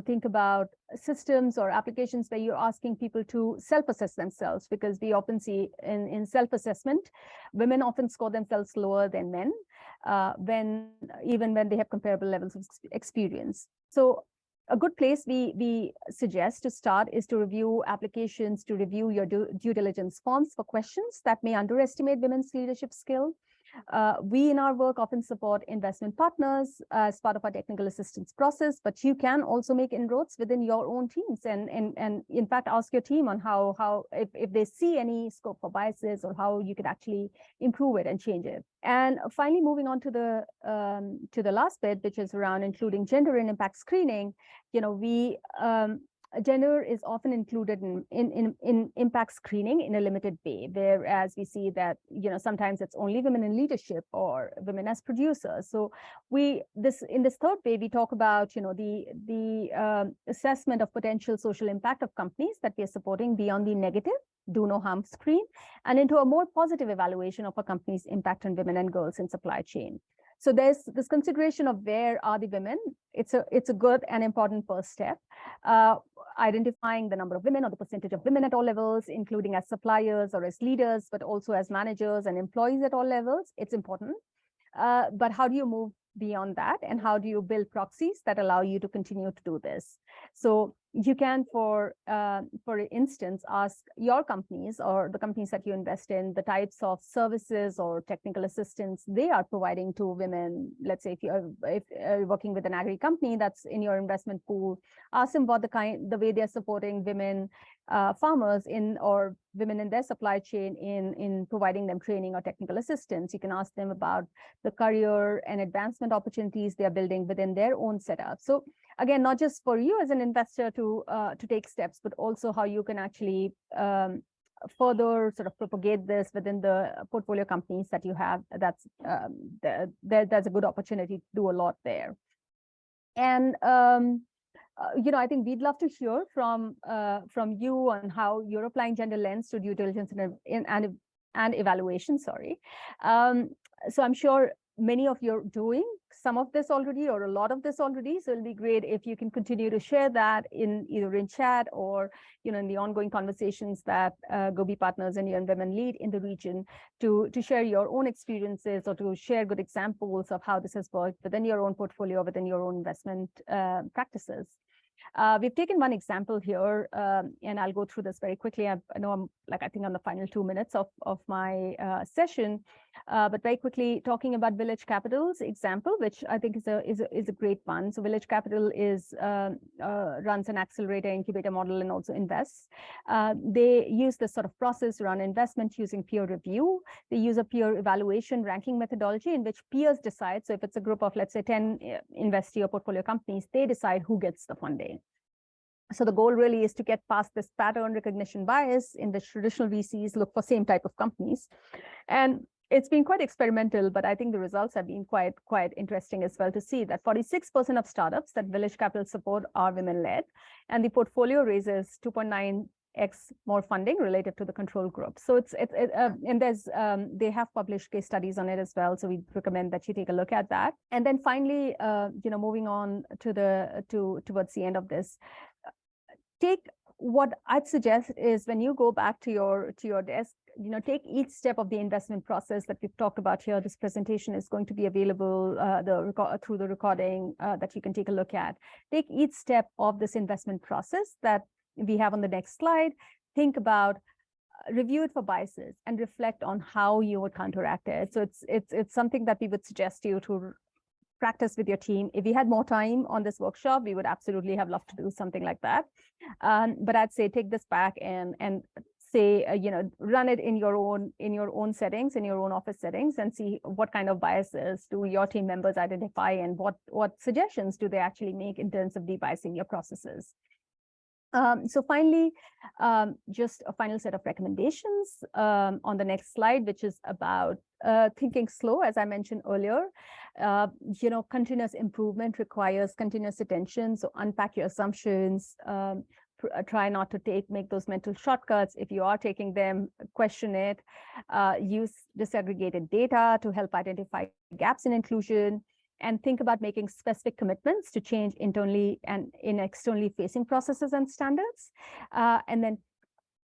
think about systems or applications where you're asking people to self-assess themselves, because we often see in self-assessment, women often score themselves lower than men, even when they have comparable levels of experience. So a good place we suggest to start is to review applications, to review your due diligence forms for questions that may underestimate women's leadership skill. We in our work often support investment partners as part of our technical assistance process, but you can also make inroads within your own teams and in fact ask your team on how if they see any scope for biases or how you could actually improve it and change it. And finally, moving on to the last bit, which is around including gender in impact screening. Gender is often included in impact screening in a limited way, whereas we see that sometimes it's only women in leadership or women as producers. So in this third way, we talk about the assessment of potential social impact of companies that we are supporting beyond the negative do no harm screen and into a more positive evaluation of a company's impact on women and girls in supply chain. So there's this consideration of where are the women. It's a good and important first step. Identifying the number of women or the percentage of women at all levels, including as suppliers or as leaders, but also as managers and employees at all levels. It's important. But how do you move beyond that? And how do you build proxies that allow you to continue to do this? So you can, for instance, ask your companies or the companies that you invest in the types of services or technical assistance they are providing to women. Let's say if you're working with an agri company that's in your investment pool, ask them about the way they're supporting women farmers or women in their supply chain in providing them training or technical assistance. You can ask them about the career and advancement opportunities they are building within their own setup. So again, not just for you as an investor to take steps, but also how you can actually further sort of propagate this within the portfolio companies that you have. There's a good opportunity to do a lot there. And I think we'd love to hear from you on how you're applying gender lens to due diligence and evaluation. Sorry. So I'm sure many of you are doing some of this already or a lot of this already. So it'll be great if you can continue to share that either in chat or in the ongoing conversations that Gobi partners and UN Women lead in the region to share your own experiences or to share good examples of how this has worked within your own portfolio, within your own investment practices. We've taken one example here, and I'll go through this very quickly. I know I'm I think on the final 2 minutes of my session. But very quickly, talking about Village Capital's example, which I think is a great one. So Village Capital runs an accelerator incubator model and also invests. They use this sort of process around investment using peer review. They use a peer evaluation ranking methodology in which peers decide. So if it's a group of, let's say, 10 investee or portfolio companies, they decide who gets the funding. So the goal really is to get past this pattern recognition bias in which traditional VCs look for same type of companies. And it's been quite experimental, but I think the results have been quite interesting as well to see that 46% of startups that Village Capital support are women-led, and the portfolio raises 2.9x more funding related to the control group. So and there's they have published case studies on it as well. So we recommend that you take a look at that. And then finally, moving on towards the end of this, what I'd suggest is when you go back to your desk, take each step of the investment process that we've talked about here. This presentation is going to be available through the recording that you can take a look at. Take each step of this investment process that we have on the next slide. Think about, review it for biases, and reflect on how you would counteract it. So it's something that we would suggest you to practice with your team. If we had more time on this workshop, we would absolutely have loved to do something like that. But I'd say take this back and say, run it in your own settings, in your own office settings, and see what kind of biases do your team members identify, and what suggestions do they actually make in terms of debiasing your processes. So finally, just a final set of recommendations on the next slide, which is about thinking slow. As I mentioned earlier, continuous improvement requires continuous attention. So unpack your assumptions. Try not to make those mental shortcuts. If you are taking them, question it. Use disaggregated data to help identify gaps in inclusion. And think about making specific commitments to change internally and in externally facing processes and standards. And then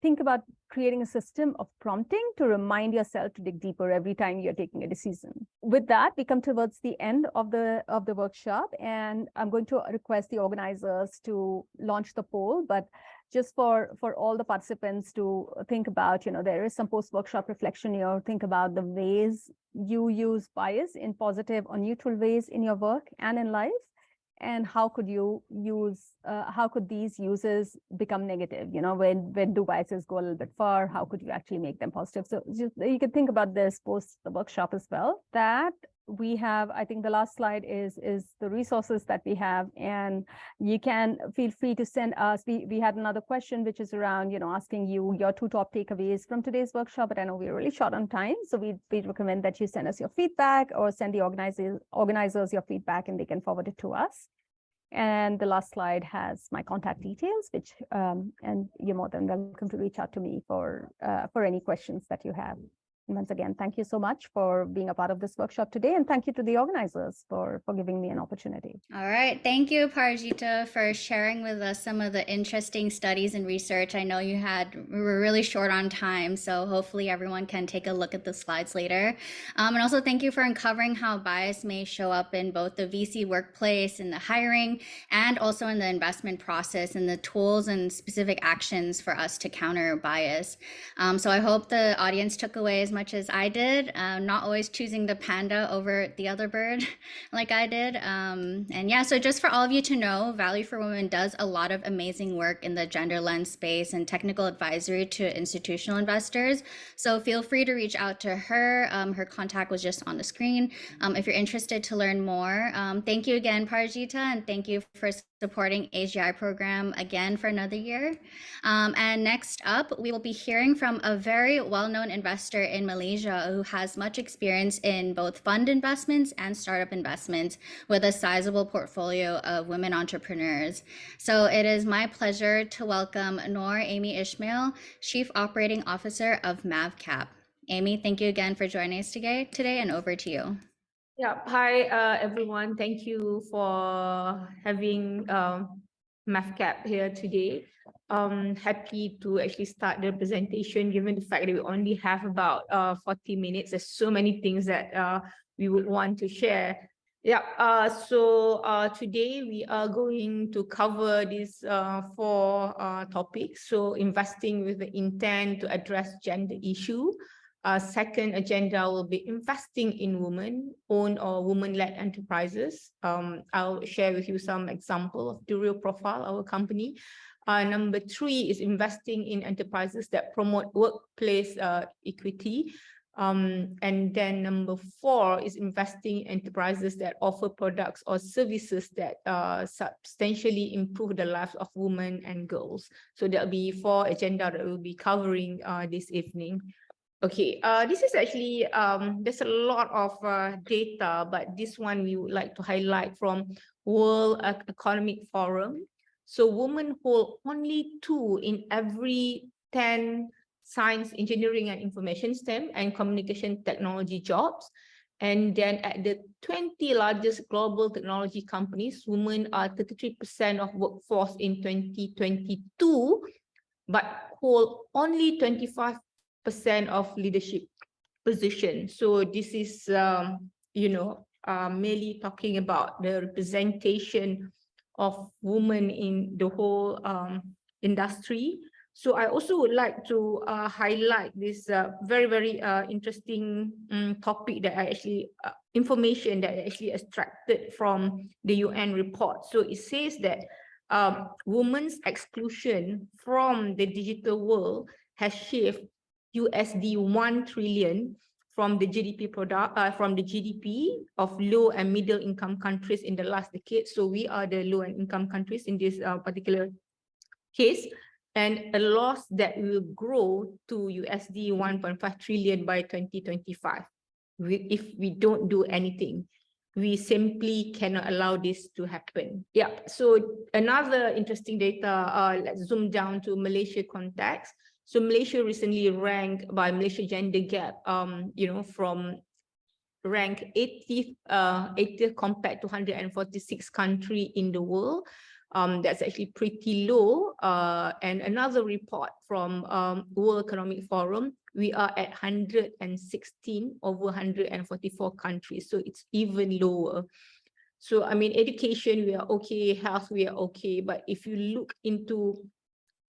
think about creating a system of prompting to remind yourself to dig deeper every time you're taking a decision. With that, we come towards the end of the workshop, and I'm going to request the organizers to launch the poll. But just for all the participants to think about, there is some post-workshop reflection here. Think about the ways you use bias in positive or neutral ways in your work and in life, and how could these uses become negative? When do biases go a little bit far? How could you actually make them positive? So you can think about this post the workshop as well. That we have, I think the last slide is the resources that we have, and you can feel free to send us. We had another question, which is around, asking you your 2 top takeaways from today's workshop, but I know we're really short on time. So we recommend that you send us your feedback, or send the organizers your feedback, and they can forward it to us. And the last slide has my contact details, which and you're more than welcome to reach out to me for any questions that you have. And once again, thank you so much for being a part of this workshop today, and thank you to the organizers for giving me an opportunity. All right, thank you, Parijita, for sharing with us some of the interesting studies and research. I know we were really short on time, so hopefully everyone can take a look at the slides later. And also thank you for uncovering how bias may show up in both the VC workplace, in the hiring, and also in the investment process, and the tools and specific actions for us to counter bias. So I hope the audience took away as much as I did, not always choosing the panda over the other bird like I did. And yeah, so just for all of you to know, Value for Women does a lot of amazing work in the gender lens space and technical advisory to institutional investors. So feel free to reach out to her. Her contact was just on the screen if you're interested to learn more. Thank you again, Parijita, and thank you for supporting AGI program again for another year. And next up, we will be hearing from a very well-known investor in Malaysia who has much experience in both fund investments and startup investments with a sizable portfolio of women entrepreneurs. So it is my pleasure to welcome Noor Amy Ismail, Chief Operating Officer of MAVCAP. Amy, thank you again for joining us today, and over to you. Yeah, hi everyone. Thank you for having MAVCAP here today. Happy to actually start the presentation, given the fact that we only have about 40 minutes. There's so many things that we would want to share. Yeah, so today we are going to cover these 4 topics. So investing with the intent to address gender issue, Second agenda will be investing in women-owned or women-led enterprises. I'll share with you some example of the real profile of our company. Number 3 is investing in enterprises that promote workplace equity. And then number 4 is investing in enterprises that offer products or services that substantially improve the lives of women and girls. So there'll be 4 agenda that we'll be covering this evening. Okay, this is actually, there's a lot of data, but this one we would like to highlight from World Economic Forum. So women hold only 2 in every 10 science, engineering and information STEM and communication technology jobs. And then at the 20 largest global technology companies, women are 33% of workforce in 2022, but hold only 25% of leadership position. So this is, merely talking about the representation of women in the whole industry. So I also would like to highlight this very, very interesting topic that I actually, information that I actually extracted from the UN report. So it says that women's exclusion from the digital world has shifted $1 trillion from the GDP of low and middle income countries in the last decade. So we are the low and income countries in this particular case, and a loss that will grow to $1.5 trillion by 2025. If we don't do anything, we simply cannot allow this to happen. Yeah, so another interesting data, let's zoom down to Malaysia context. So Malaysia recently ranked by Malaysia Gender Gap, from rank 80th compared to 146 country in the world. That's actually pretty low. And another report from World Economic Forum, we are at 116 over 144 countries. So it's even lower. So, I mean, education, we are okay, health, we are okay. But if you look into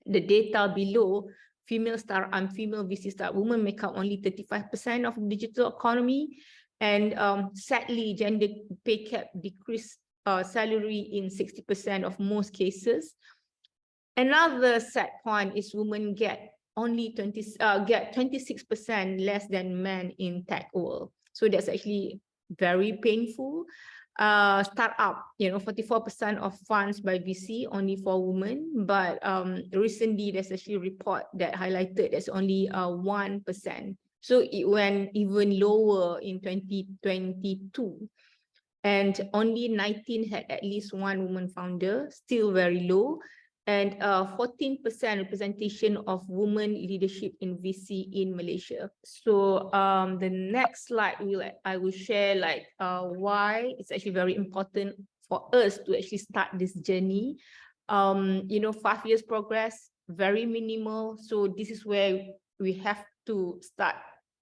the data below, female start and female VC start women make up only 35% of the digital economy. And sadly, gender pay gap decreased salary in 60% of most cases. Another sad point is women get only 26% less than men in tech world. So that's actually very painful. Startup, 44% of funds by VC only for women, but recently there's actually a report that highlighted there's only 1%. So it went even lower in 2022. And only 19 had at least one woman founder, still very low. And 14% representation of women leadership in VC in Malaysia. So the next slide I will share why it's actually very important for us to actually start this journey. 5 years progress, very minimal. So this is where we have to start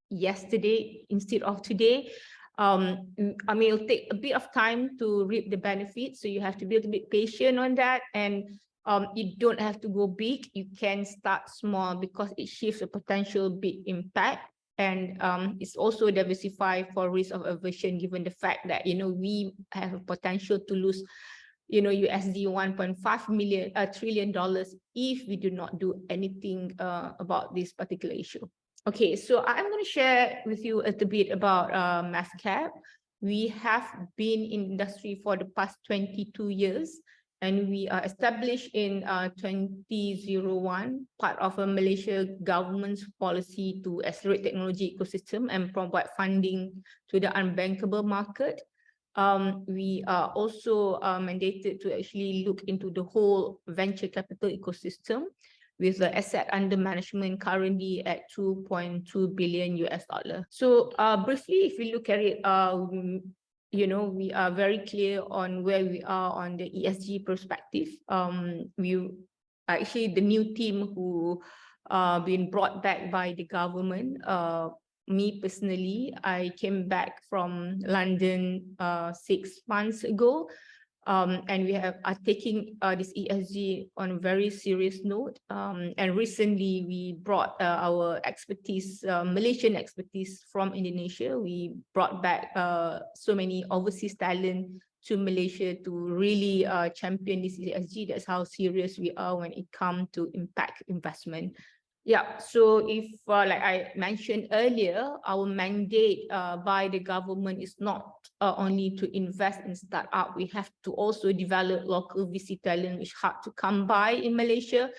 yesterday instead of today. It'll take a bit of time to reap the benefits. So you have to be a little bit patient on that. And you don't have to go big. You can start small because it shifts a potential big impact. And it's also diversified for risk of aversion, given the fact that, we have a potential to lose, $1.5 trillion if we do not do anything about this particular issue. Okay, so I'm going to share with you a little bit about MAVCAP. We have been in industry for the past 22 years, and we are established in 2001, part of a Malaysia government's policy to accelerate technology ecosystem and provide funding to the unbankable market. We are also mandated to actually look into the whole venture capital ecosystem, with the asset under management currently at $2.2 billion. So briefly, if we look at it, we are very clear on where we are on the ESG perspective. We are actually the new team who been brought back by the government. Me personally, I came back from London 6 months ago. And we are taking this ESG on a very serious note. And recently we brought our expertise, Malaysian expertise from Indonesia. We brought back so many overseas talent to Malaysia to really champion this ESG. That's how serious we are when it comes to impact investment. Yeah, so if like I mentioned earlier, our mandate by the government is not only to invest in startup. We have to also develop local VC talent, which is hard to come by in Malaysia,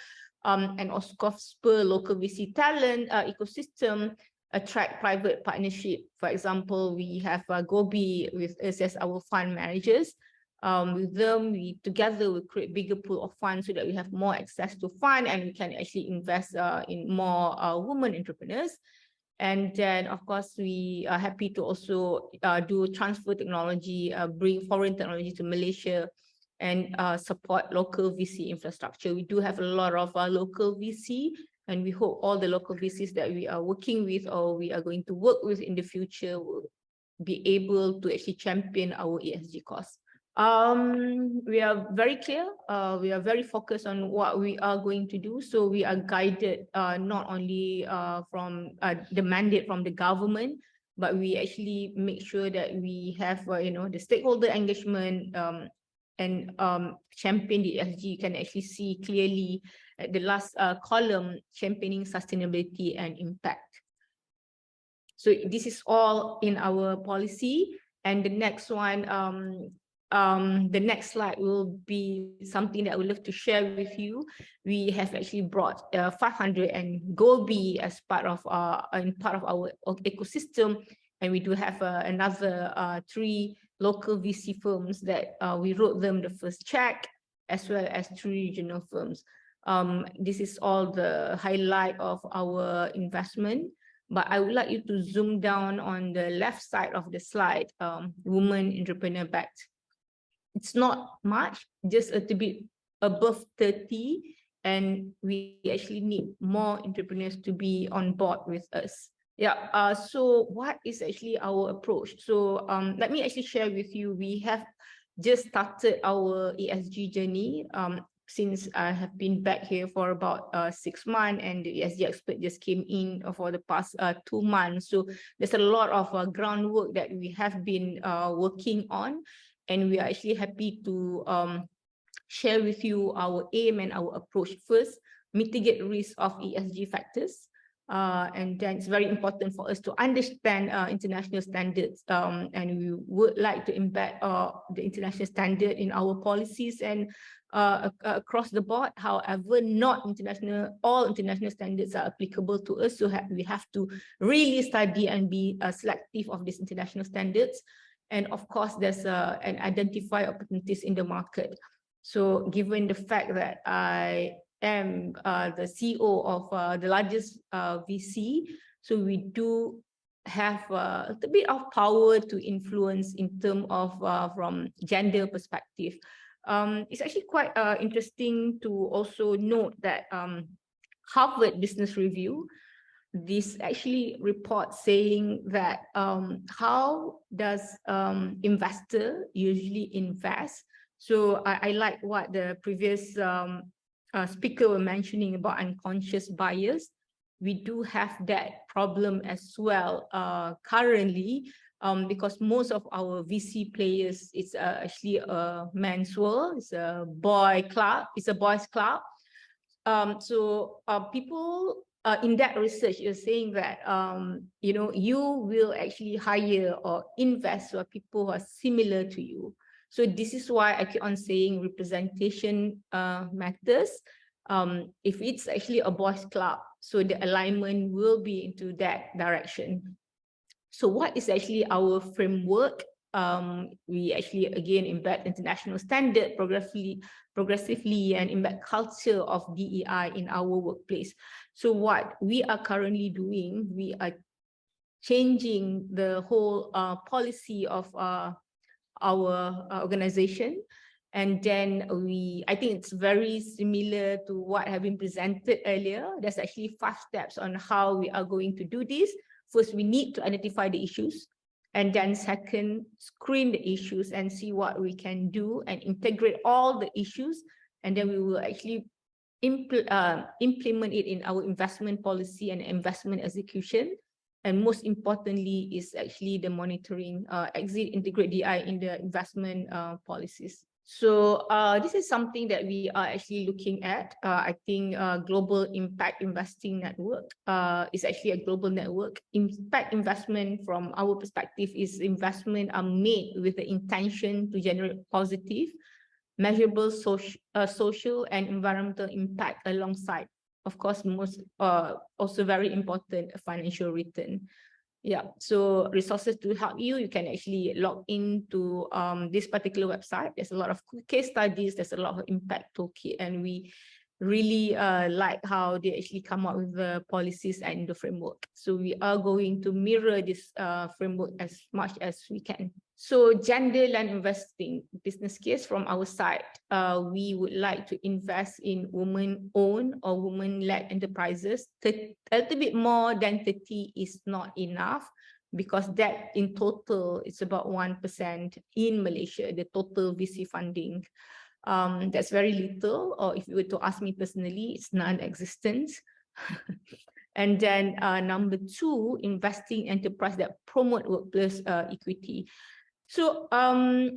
and also spur local VC talent ecosystem, attract private partnership. For example, we have Gobi with us as our fund managers. With them, together we create bigger pool of funds so that we have more access to fund and we can actually invest in more women entrepreneurs. And then, of course, we are happy to also do transfer technology, bring foreign technology to Malaysia and support local VC infrastructure. We do have a lot of local VC, and we hope all the local VCs that we are working with or we are going to work with in the future will be able to actually champion our ESG cause. We are very clear. We are very focused on what we are going to do. So we are guided not only from the mandate from the government, but we actually make sure that we have the stakeholder engagement and champion the ESG. You can actually see clearly at the last column, championing sustainability and impact. So this is all in our policy. And the next one, the next slide will be something that I would love to share with you. We have actually brought 500 and Gobi as part of our ecosystem, and we do have another 3 local VC firms that we wrote them the first check, as well as 3 regional firms. This is all the highlight of our investment. But I would like you to zoom down on the left side of the slide, women entrepreneur backed. It's not much, just a little bit above 30, and we actually need more entrepreneurs to be on board with us. Yeah, so what is actually our approach? So let me actually share with you, we have just started our ESG journey since I have been back here for about 6 months, and the ESG expert just came in for the past 2 months. So there's a lot of groundwork that we have been working on. And we are actually happy to share with you our aim and our approach. First, mitigate risk of ESG factors. And then it's very important for us to understand international standards. And we would like to embed the international standard in our policies and across the board. However, all international standards are applicable to us. So we have to really study and be selective of these international standards. And of course, there's and identify opportunities in the market. So given the fact that I am the CEO of the largest VC, so we do have a bit of power to influence in terms of from gender perspective. It's actually quite interesting to also note that Harvard Business Review, this actually report saying that how does investor usually invest? So I like what the previous speaker were mentioning about unconscious bias. We do have that problem as well currently because most of our VC players, it's actually a men's world, it's a boys club. So people in that research is saying that you will actually hire or invest for people who are similar to you. So this is why I keep on saying representation matters. If it's actually a boys club, so the alignment will be into that direction. So what is actually our framework? We actually again embed international standard progressively and embed culture of DEI in our workplace. So what we are currently doing, we are changing the whole policy of our organization. And then I think it's very similar to what have been presented earlier. There's actually 5 steps on how we are going to do this. First, we need to identify the issues. And then second, screen the issues and see what we can do and integrate all the issues. And then we will actually implement it in our investment policy and investment execution. And most importantly is actually the monitoring, integrate DI in the investment policies. So this is something that we are actually looking at. I think Global Impact Investing Network is actually a global network. Impact investment from our perspective is investment are made with the intention to generate positive, measurable social and environmental impact alongside, of course, also very important, financial return. Yeah, so resources to help you, you can actually log into this particular website. There's a lot of case studies, there's a lot of impact toolkit, and we really like how they actually come up with the policies and the framework. So we are going to mirror this framework as much as we can. So gender-led investing business case from our side, we would like to invest in women-owned or women-led enterprises. A little bit more than 30 is not enough, because that in total is about 1% in Malaysia, the total VC funding. That's very little, or if you were to ask me personally, it's non-existent. And then number two, investing in enterprise that promote workplace equity. So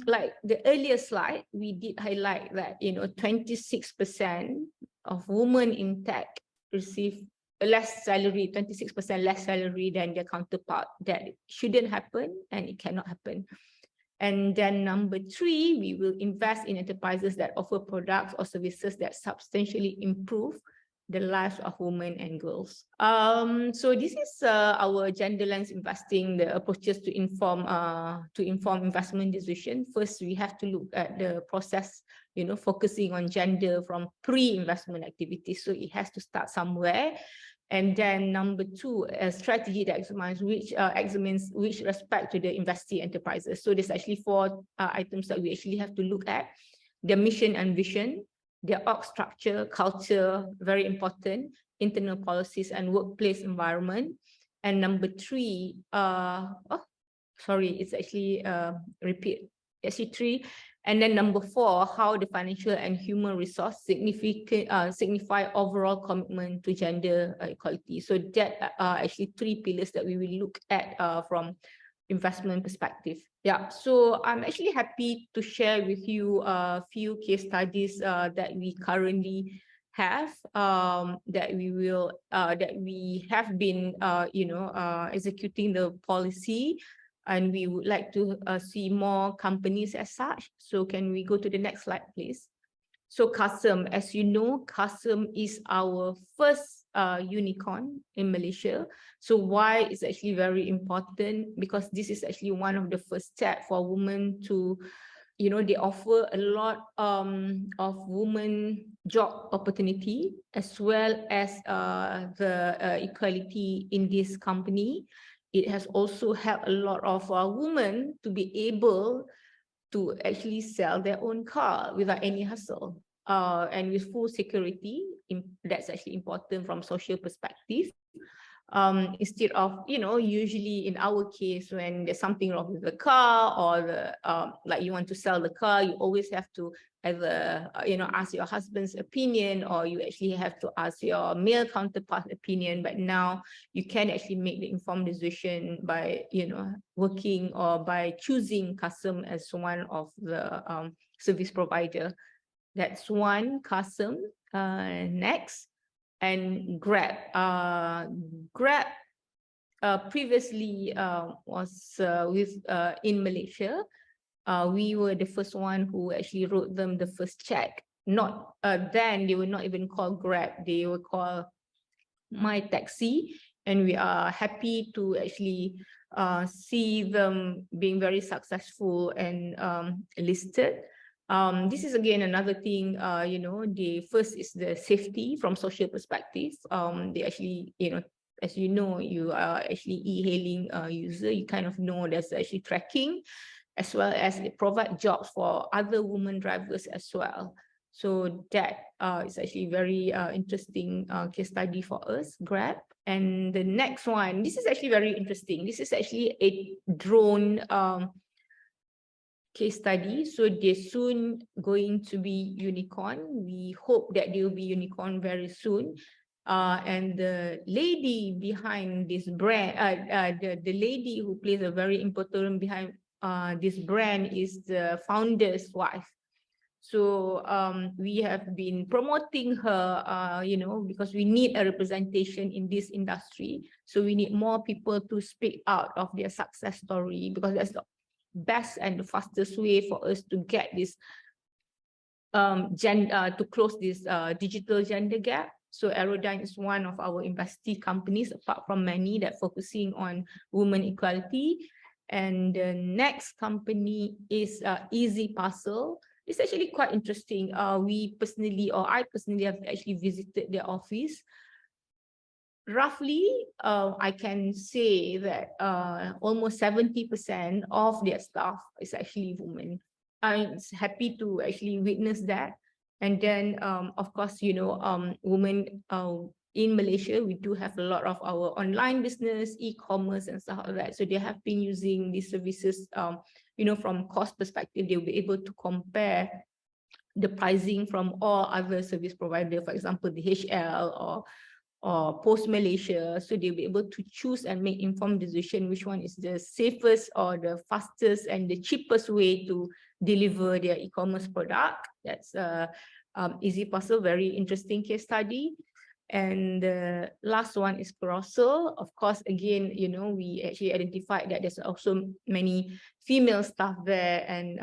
like the earlier slide, we did highlight that 26% of women in tech receive less salary, 26% less salary than their counterpart. That shouldn't happen, and it cannot happen. And then number three, we will invest in enterprises that offer products or services that substantially improve the lives of women and girls. So this is our gender lens investing, the approaches to inform investment decision. First, we have to look at the process, focusing on gender from pre-investment activities. So it has to start somewhere. And then number two, a strategy that examines which respect to the investee enterprises. So there's actually 4 items that we actually have to look at: their mission and vision, their org structure, culture, very important, internal policies and workplace environment. And number 3, it's actually actually 3. And then number 4, how the financial and human resource signify overall commitment to gender equality. So that are actually 3 pillars that we will look at from investment perspective. Yeah, so I'm actually happy to share with you a few case studies that we currently have, that we have been executing the policy, and we would like to see more companies as such. So can we go to the next slide, please? So Kasem, as you know, Kasem is our first unicorn in Malaysia. So why is actually very important? Because this is actually one of the first steps for women to, they offer a lot of women job opportunity, as well as the equality in this company. It has also helped a lot of women to be able to actually sell their own car without any hassle, and with full security. That's actually important from social perspective. Instead of, usually in our case, when there's something wrong with the car, or like you want to sell the car, you always have to either, ask your husband's opinion, or you actually have to ask your male counterpart opinion. But now you can actually make the informed decision by, working or by choosing Kasem as one of the service provider. That's one, Kasem. Next. And Grab. Grab previously was in Malaysia. We were the first one who actually wrote them the first check. Not then they were not even called Grab. They were called My Taxi, and we are happy to actually see them being very successful and listed. This is again another thing, the first is the safety from social perspective. They actually, as you know, you are actually e-hailing user, you kind of know there's actually tracking, as well as they provide jobs for other women drivers as well. So that is actually very interesting case study for us, Grab. And the next one, this is actually very interesting. This is actually a drone case study. So they're soon going to be unicorn. We hope that they will be unicorn very soon. And the lady behind this brand, the lady who plays a very important role behind this brand is the founder's wife. So we have been promoting her, because we need a representation in this industry. So we need more people to speak out of their success story, because that's the best and the fastest way for us to get this to close this digital gender gap. So Aerodyne is one of our investee companies, apart from many that focusing on women equality. And the next company is Easy Parcel. It's actually quite interesting. I personally have actually visited their office. Roughly, I can say that almost 70% of their staff is actually women. I'm happy to actually witness that. And then, of course, women in Malaysia, we do have a lot of our online business, e-commerce and stuff like that. So they have been using these services, from cost perspective, they'll be able to compare the pricing from all other service providers, for example, DHL or Post Malaysia. So they'll be able to choose and make informed decision which one is the safest or the fastest and the cheapest way to deliver their e-commerce product. That's Easy Parcel, very interesting case study. And the last one is Carousel. Of course, again, we actually identified that there's also many female staff there and,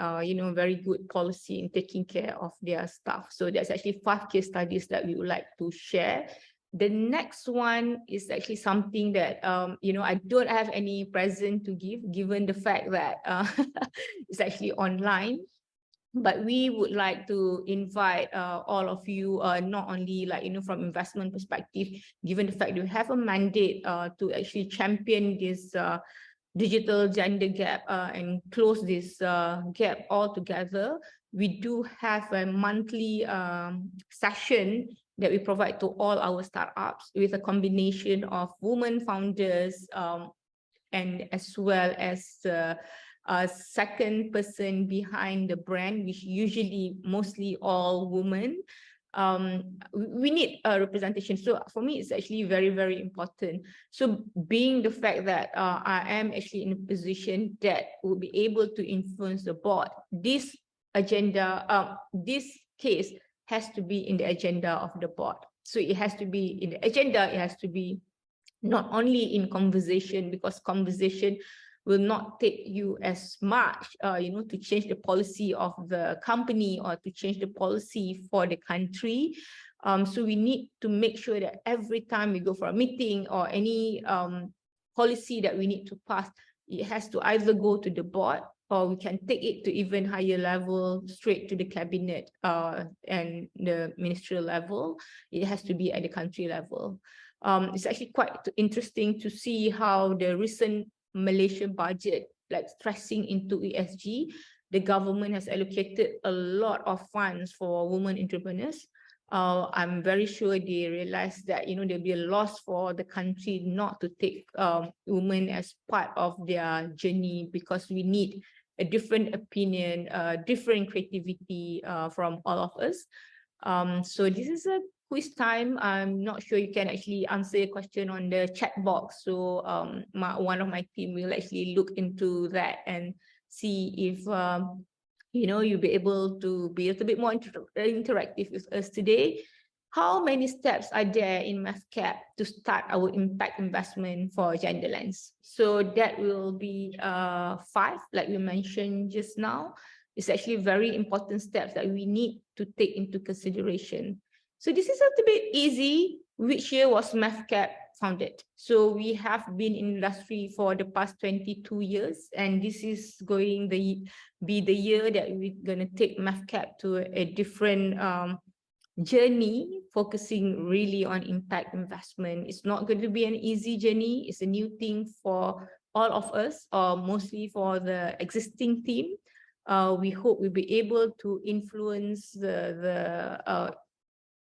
very good policy in taking care of their staff. So that's actually 5 case studies that we would like to share. The next one is actually something that, I don't have any present to give, given the fact that it's actually online. But we would like to invite all of you, not only from investment perspective, given the fact that we have a mandate to actually champion this digital gender gap and close this gap altogether. We do have a monthly session that we provide to all our startups with a combination of women founders and as well as a second person behind the brand, which usually mostly all women. We need a representation. So for me, it's actually very, very important. So being the fact that I am actually in a position that will be able to influence the board, this agenda, this case has to be in the agenda of the board. So it has to be in the agenda, it has to be not only in conversation, because conversation will not take you as much, to change the policy of the company or to change the policy for the country. So we need to make sure that every time we go for a meeting or any policy that we need to pass, it has to either go to the board or we can take it to even higher level, straight to the cabinet and the ministerial level. It has to be at the country level. It's actually quite interesting to see how the recent Malaysian budget, stressing into ESG, the government has allocated a lot of funds for women entrepreneurs. I'm very sure they realize that there'll be a loss for the country not to take women as part of their journey, because we need a different opinion, different creativity from all of us. So this is a quiz time. I'm not sure you can actually answer a question on the chat box. So one of my team will actually look into that and see if you'll be able to be a little bit more interactive with us today. How many steps are there in MAVCAP to start our impact investment for Genderlands? So that will be 5, like we mentioned just now. It's actually very important steps that we need to take into consideration. So this is a little bit easy. Which year was MAVCAP founded? So we have been in industry for the past 22 years, and this is going to be the year that we're going to take MAVCAP to a different journey, focusing really on impact investment. It's not going to be an easy journey. It's a new thing for all of us, or mostly for the existing team. we hope we'll be able to influence the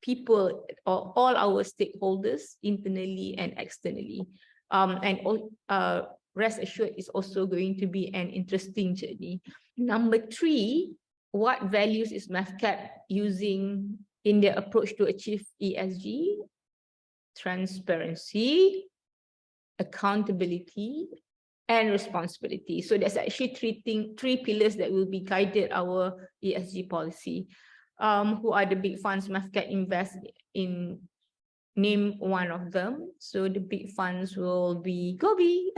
people or all our stakeholders internally and externally. Rest assured, it's also going to be an interesting journey. Number 3, what values is MAVCAP using in their approach to achieve ESG? Transparency, accountability, and responsibility. So there's actually three pillars that will be guided our ESG policy. Who are the big funds MAVCAP invest in? Name one of them. So the big funds will be Gobi.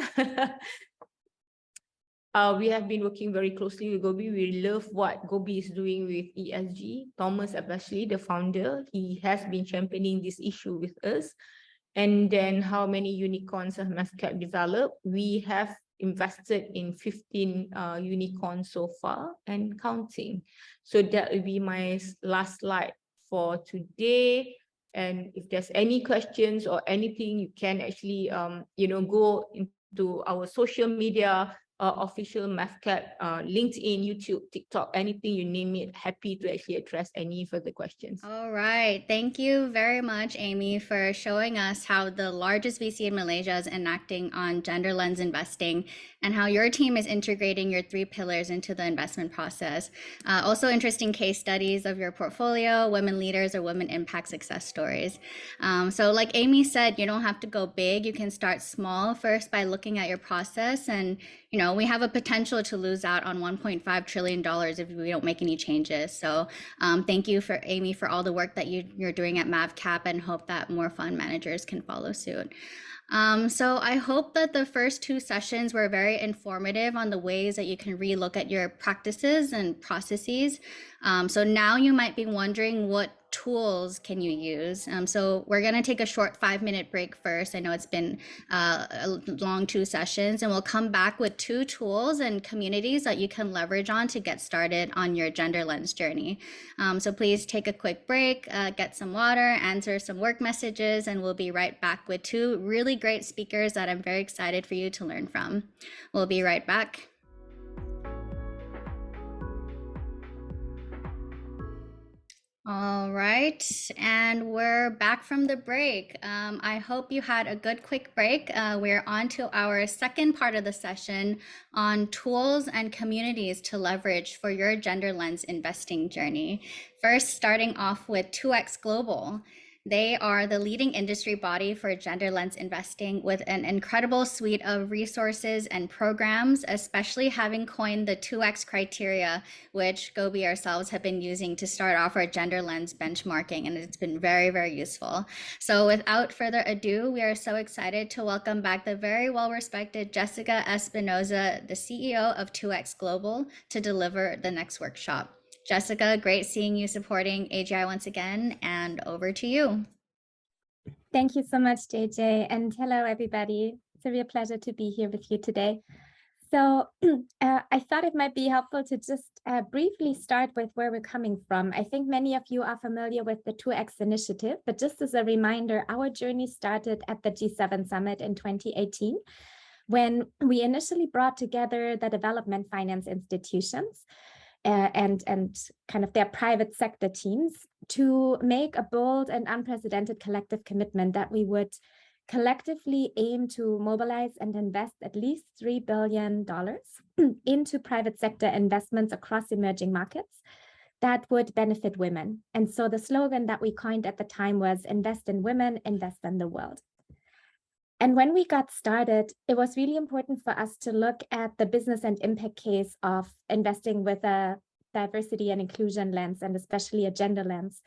We have been working very closely with Gobi. We love what Gobi is doing with ESG. Thomas, especially the founder, he has been championing this issue with us. And then how many unicorns have MAVCAP developed? We have invested in 15 unicorns so far and counting. So that will be my last slide for today. And if there's any questions or anything, you can actually, go into our social media, official MAVCAP, LinkedIn, YouTube, TikTok, anything you name it. Happy to actually address any further questions. All right. Thank you very much, Amy, for showing us how the largest VC in Malaysia is enacting on gender lens investing and how your team is integrating your 3 pillars into the investment process. Also interesting case studies of your portfolio, women leaders or women impact success stories. So like Amy said, you don't have to go big. You can start small first by looking at your process. And, we have a potential to lose out on $1.5 trillion if we don't make any changes. So thank you for Amy for all the work that you're doing at MAVCAP, and hope that more fund managers can follow suit. So I hope that the first 2 sessions were very informative on the ways that you can relook at your practices and processes. So now you might be wondering, what tools can you use? So we're going to take a short 5-minute break first. I know it's been a long 2 sessions, and we'll come back with 2 tools and communities that you can leverage on to get started on your gender lens journey. So please take a quick break, get some water, answer some work messages, and we'll be right back with 2 really great speakers that I'm very excited for you to learn from. We'll be right back. All right, and we're back from the break. I hope you had a good quick break. We're on to our second part of the session on tools and communities to leverage for your gender lens investing journey. First, starting off with 2X Global. They are the leading industry body for gender lens investing with an incredible suite of resources and programs, especially having coined the 2X criteria, which Gobi ourselves have been using to start off our gender lens benchmarking, and it's been very, very useful. So without further ado, we are so excited to welcome back the very well-respected Jessica Espinoza, the CEO of 2X Global, to deliver the next workshop. Jessica, great seeing you supporting AGI once again, and over to you. Thank you so much, JJ, and hello, everybody. It's a real pleasure to be here with you today. So I thought it might be helpful to just briefly start with where we're coming from. I think many of you are familiar with the 2X initiative, but just as a reminder, our journey started at the G7 Summit in 2018, when we initially brought together the development finance institutions and kind of their private sector teams to make a bold and unprecedented collective commitment that we would collectively aim to mobilize and invest at least $3 billion into private sector investments across emerging markets that would benefit women. And so the slogan that we coined at the time was "Invest in Women, Invest in the World." And when we got started, it was really important for us to look at the business and impact case of investing with a diversity and inclusion lens, and especially a gender lens,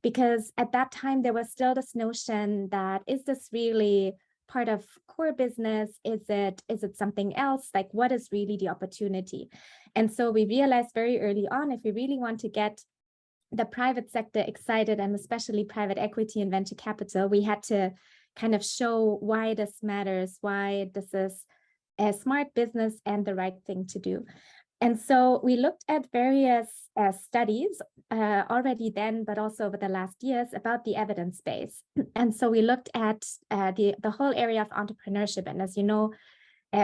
because at that time there was still this notion that, is this really part of core business? Is it something else? Like, what is really the opportunity? And so we realized very early on, if we really want to get the private sector excited, and especially private equity and venture capital, we had to kind of show why this matters, why this is a smart business and the right thing to do. And so we looked at various studies already then, but also over the last years, about the evidence base. And so we looked at the whole area of entrepreneurship. And as you know,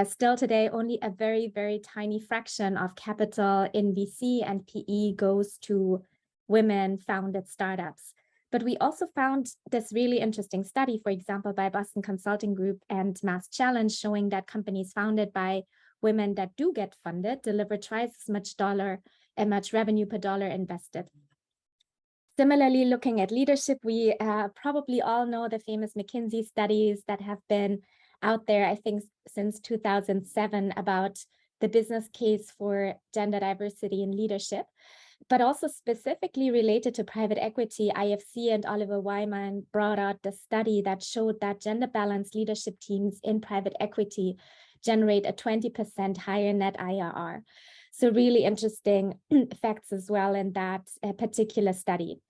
Still today, only a very, very tiny fraction of capital in VC and PE goes to women-founded startups. But we also found this really interesting study, for example, by Boston Consulting Group and Mass Challenge, showing that companies founded by women that do get funded deliver twice as much revenue per dollar invested. Similarly, looking at leadership, we probably all know the famous McKinsey studies that have been out there, I think, since 2007 about the business case for gender diversity in leadership, but also specifically related to private equity. IFC and Oliver Wyman brought out the study that showed that gender balanced leadership teams in private equity generate a 20% higher net IRR. So really interesting facts as well in that particular study.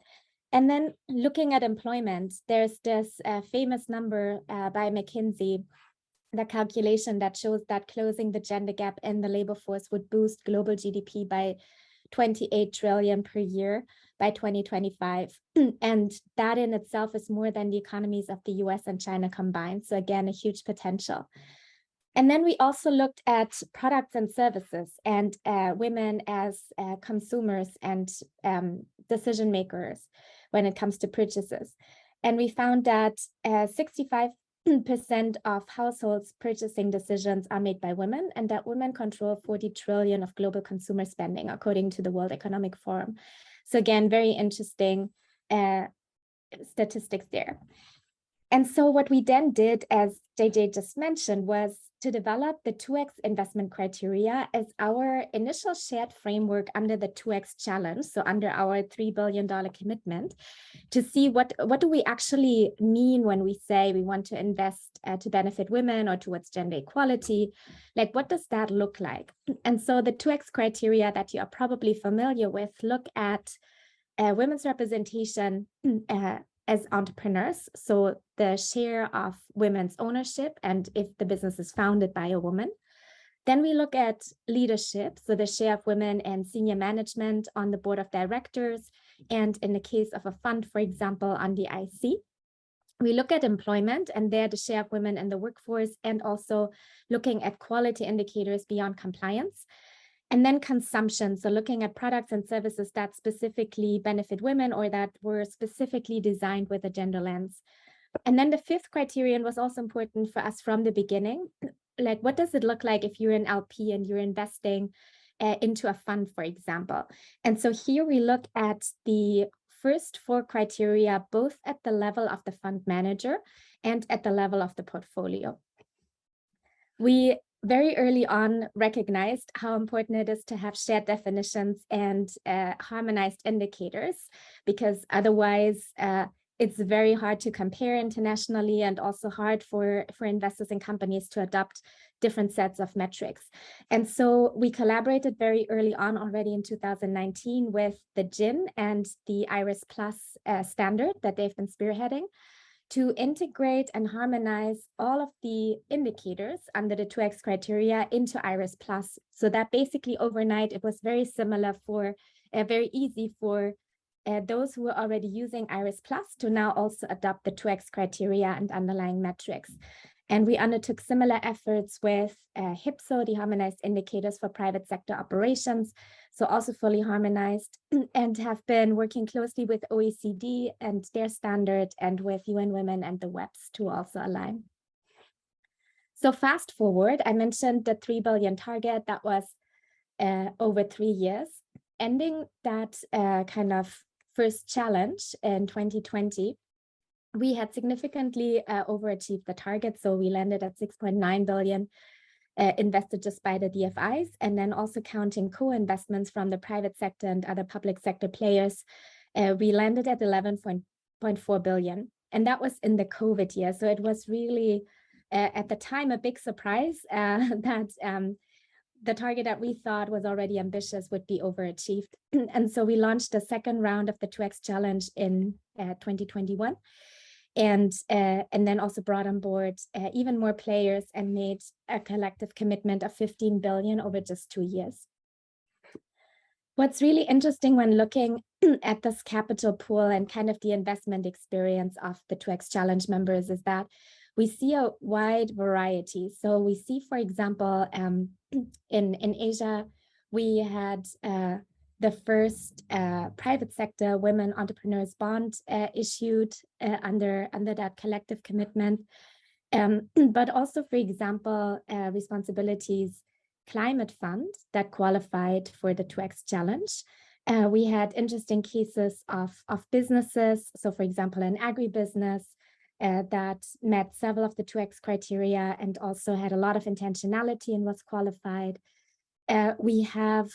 And then looking at employment, there's this famous number by McKinsey, the calculation that shows that closing the gender gap in the labor force would boost global GDP by 28 trillion per year by 2025. And that in itself is more than the economies of the US and China combined. So again, a huge potential. And then we also looked at products and services and women as consumers and decision makers when it comes to purchases. And we found that 65% of households' purchasing decisions are made by women, and that women control 40 trillion of global consumer spending, according to the World Economic Forum. So again, very interesting statistics there. And so what we then did, as JJ just mentioned, was to develop the 2X investment criteria as our initial shared framework under the 2X challenge, so under our $3 billion commitment, to see what do we actually mean when we say we want to invest to benefit women or towards gender equality. Like, what does that look like? And so the 2X criteria that you are probably familiar with look at women's representation as entrepreneurs, so the share of women's ownership and if the business is founded by a woman. Then we look at leadership, so the share of women and senior management on the board of directors, and in the case of a fund, for example, on the IC. We look at employment, and there the share of women in the workforce, and also looking at quality indicators beyond compliance. And then consumption, so looking at products and services that specifically benefit women or that were specifically designed with a gender lens. And then the fifth criterion was also important for us from the beginning. Like, what does it look like if you're an LP and you're investing into a fund, for example? And so here we look at the first four criteria, both at the level of the fund manager and at the level of the portfolio. We very early on recognized how important it is to have shared definitions and harmonized indicators, because otherwise it's very hard to compare internationally and also hard for investors and companies to adopt different sets of metrics. And so we collaborated very early on already in 2019 with the GIN and the IRIS Plus standard that they've been spearheading, to integrate and harmonize all of the indicators under the 2X criteria into IRIS Plus. So that basically overnight, it was very similar for, very easy for those who were already using IRIS Plus to now also adopt the 2X criteria and underlying metrics. And we undertook similar efforts with HIPSO, the harmonized indicators for private sector operations, so also fully harmonized, and have been working closely with OECD and their standard, and with UN Women and the WEPs to also align. So fast forward, I mentioned the 3 billion target that was over 3 years. Ending that kind of first challenge in 2020, we had significantly overachieved the target. So we landed at 6.9 billion invested just by the DFIs, and then also counting co-investments from the private sector and other public sector players, we landed at 11.4 billion. And that was in the COVID year. So it was really, at the time, a big surprise that the target that we thought was already ambitious would be overachieved. And so we launched the second round of the 2X challenge in 2021. And then also brought on board even more players and made a collective commitment of 15 billion over just 2 years. What's really interesting when looking at this capital pool and kind of the investment experience of the 2X Challenge members is that we see a wide variety. So we see, for example, in Asia, we had the first private sector women entrepreneurs bond issued under that collective commitment. But also, for example, Responsibilities Climate Fund that qualified for the 2X challenge. We had interesting cases of businesses. So, for example, an agribusiness that met several of the 2X criteria and also had a lot of intentionality and was qualified. We have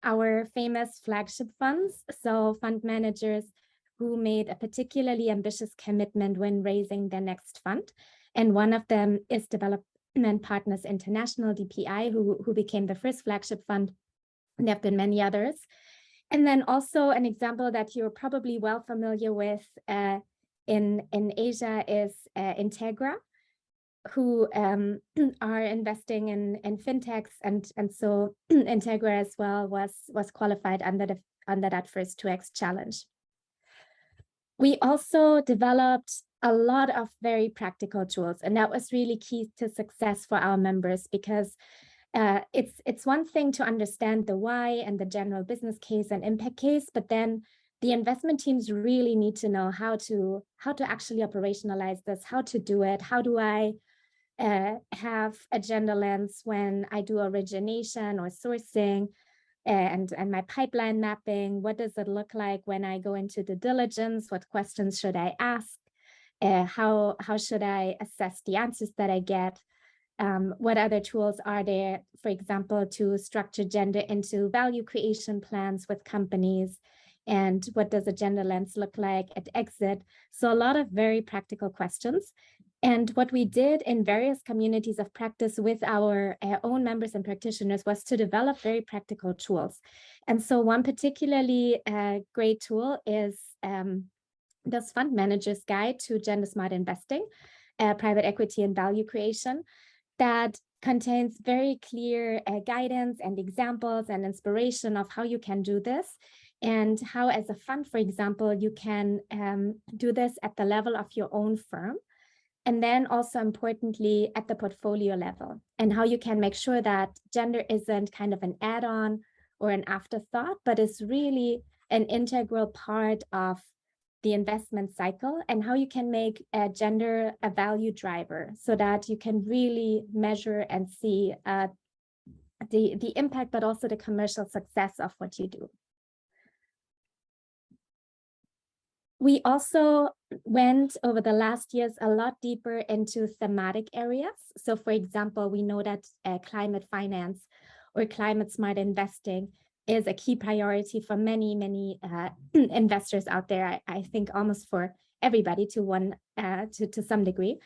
our famous flagship funds, so fund managers who made a particularly ambitious commitment when raising their next fund. And one of them is Development Partners International, DPI, who became the first flagship fund. And there have been many others. And then also an example that you're probably well familiar with in Asia is Integra, who are investing in fintechs, and so Integra as well was qualified under that first 2X challenge. We also developed a lot of very practical tools, and that was really key to success for our members, because it's one thing to understand the why and the general business case and impact case, but then the investment teams really need to know how to actually operationalize this, how to do it. How do I have a gender lens when I do origination or sourcing, and my pipeline mapping? What does it look like when I go into due diligence? What questions should I ask? How should I assess the answers that I get? What other tools are there, for example, to structure gender into value creation plans with companies? And what does a gender lens look like at exit? So a lot of very practical questions. And what we did in various communities of practice with our own members and practitioners was to develop very practical tools. And so one particularly great tool is this Fund Manager's Guide to Gender Smart Investing, Private Equity and Value Creation, that contains very clear guidance and examples and inspiration of how you can do this, and how, as a fund, for example, you can do this at the level of your own firm. And then also importantly, at the portfolio level, and how you can make sure that gender isn't kind of an add-on or an afterthought, but is really an integral part of the investment cycle, and how you can make gender a value driver so that you can really measure and see the impact, but also the commercial success of what you do. We also went over the last years a lot deeper into thematic areas. So for example, we know that climate finance or climate smart investing is a key priority for many investors out there. I think almost for everybody to some degree.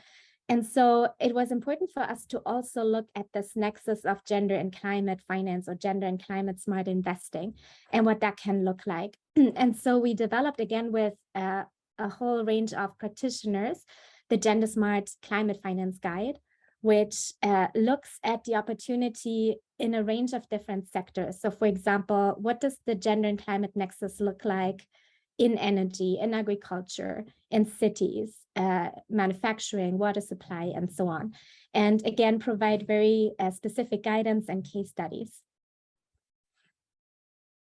And so it was important for us to also look at this nexus of gender and climate finance, or gender and climate smart investing, and what that can look like. And so we developed, again, with a whole range of practitioners, the Gender Smart Climate Finance Guide, which looks at the opportunity in a range of different sectors. So for example, what does the gender and climate nexus look like in energy, in agriculture, in cities, manufacturing, water supply, and so on? And again, provide very specific guidance and case studies.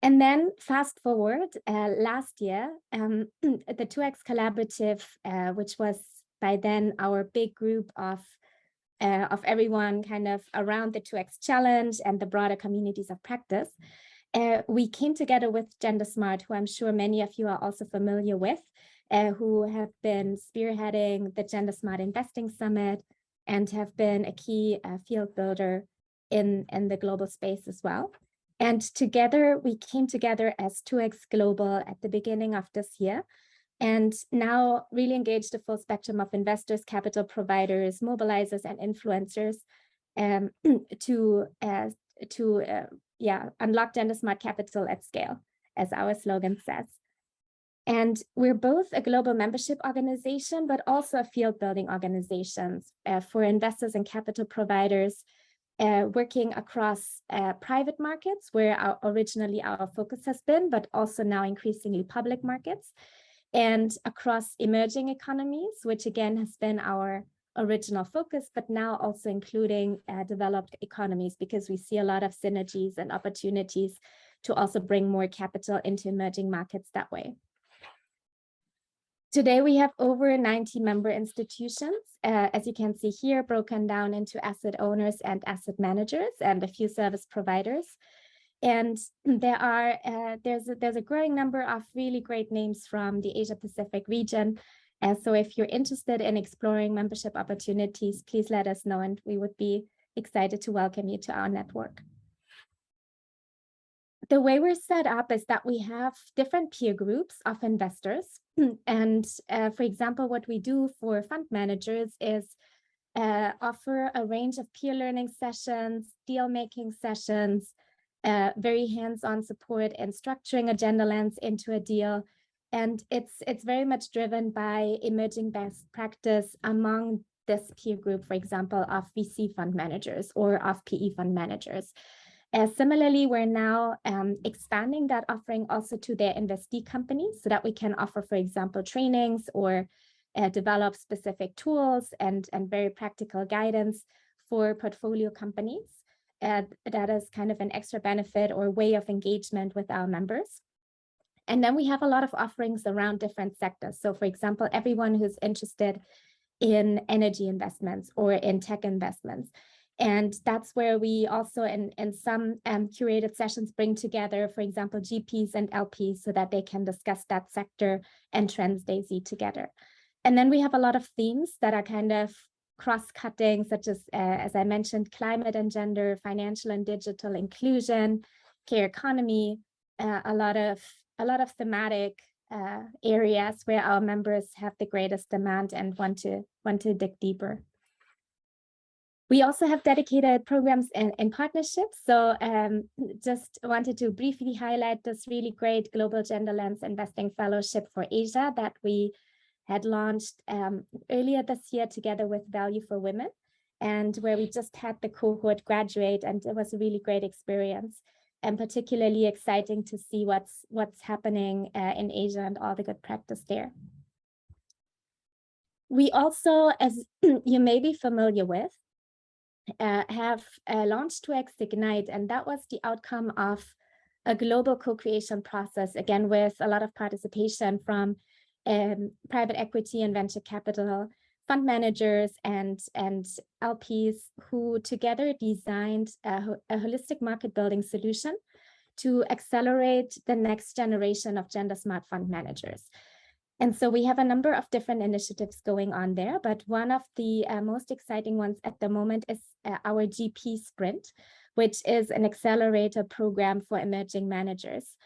And then fast forward, last year, the 2X Collaborative, which was by then our big group of everyone kind of around the 2X challenge and the broader communities of practice, we came together with Gender Smart, who I'm sure many of you are also familiar with, who have been spearheading the Gender Smart Investing Summit and have been a key field builder in the global space as well. And together, we came together as 2X Global at the beginning of this year, and now really engage the full spectrum of investors, capital providers, mobilizers, and influencers to unlock gender smart capital at scale, as our slogan says. And we're both a global membership organization, but also a field building organization for investors and capital providers, working across private markets, where originally our focus has been, but also now increasingly public markets. and across emerging economies, which again has been our original focus, but now also including developed economies, because we see a lot of synergies and opportunities to also bring more capital into emerging markets that way. Today, we have over 90 member institutions, as you can see here, broken down into asset owners and asset managers and a few service providers. And there's a growing number of really great names from the Asia Pacific region. And so if you're interested in exploring membership opportunities, please let us know, and we would be excited to welcome you to our network. The way we're set up is that we have different peer groups of investors. And for example, what we do for fund managers is offer a range of peer learning sessions, deal-making sessions, very hands-on support in structuring agenda lens into a deal. And it's very much driven by emerging best practice among this peer group, for example, of VC fund managers or of PE fund managers. Similarly, we're now expanding that offering also to their investee companies so that we can offer, for example, trainings or develop specific tools and very practical guidance for portfolio companies. That is kind of an extra benefit or way of engagement with our members. And then we have a lot of offerings around different sectors. So for example, everyone who's interested in energy investments or in tech investments. And that's where we also in some curated sessions bring together, for example, GPs and LPs so that they can discuss that sector and trends they see together. And then we have a lot of themes that are kind of cross-cutting, such as I mentioned, climate and gender, financial and digital inclusion, care economy, a lot of thematic areas where our members have the greatest demand and want to dig deeper. We also have dedicated programs and partnerships. So just wanted to briefly highlight this really great Global Gender Lens Investing Fellowship for Asia that we had launched earlier this year together with Value for Women, and where we just had the cohort graduate, and it was a really great experience and particularly exciting to see what's happening in Asia and all the good practice there. We also, as you may be familiar with, have launched 2x Ignite, and that was the outcome of a global co-creation process, again, with a lot of participation from private equity and venture capital, fund managers and LPs who together designed a holistic market building solution to accelerate the next generation of gender smart fund managers. And so we have a number of different initiatives going on there, but one of the most exciting ones at the moment is our GP Sprint, which is an accelerator program for emerging managers.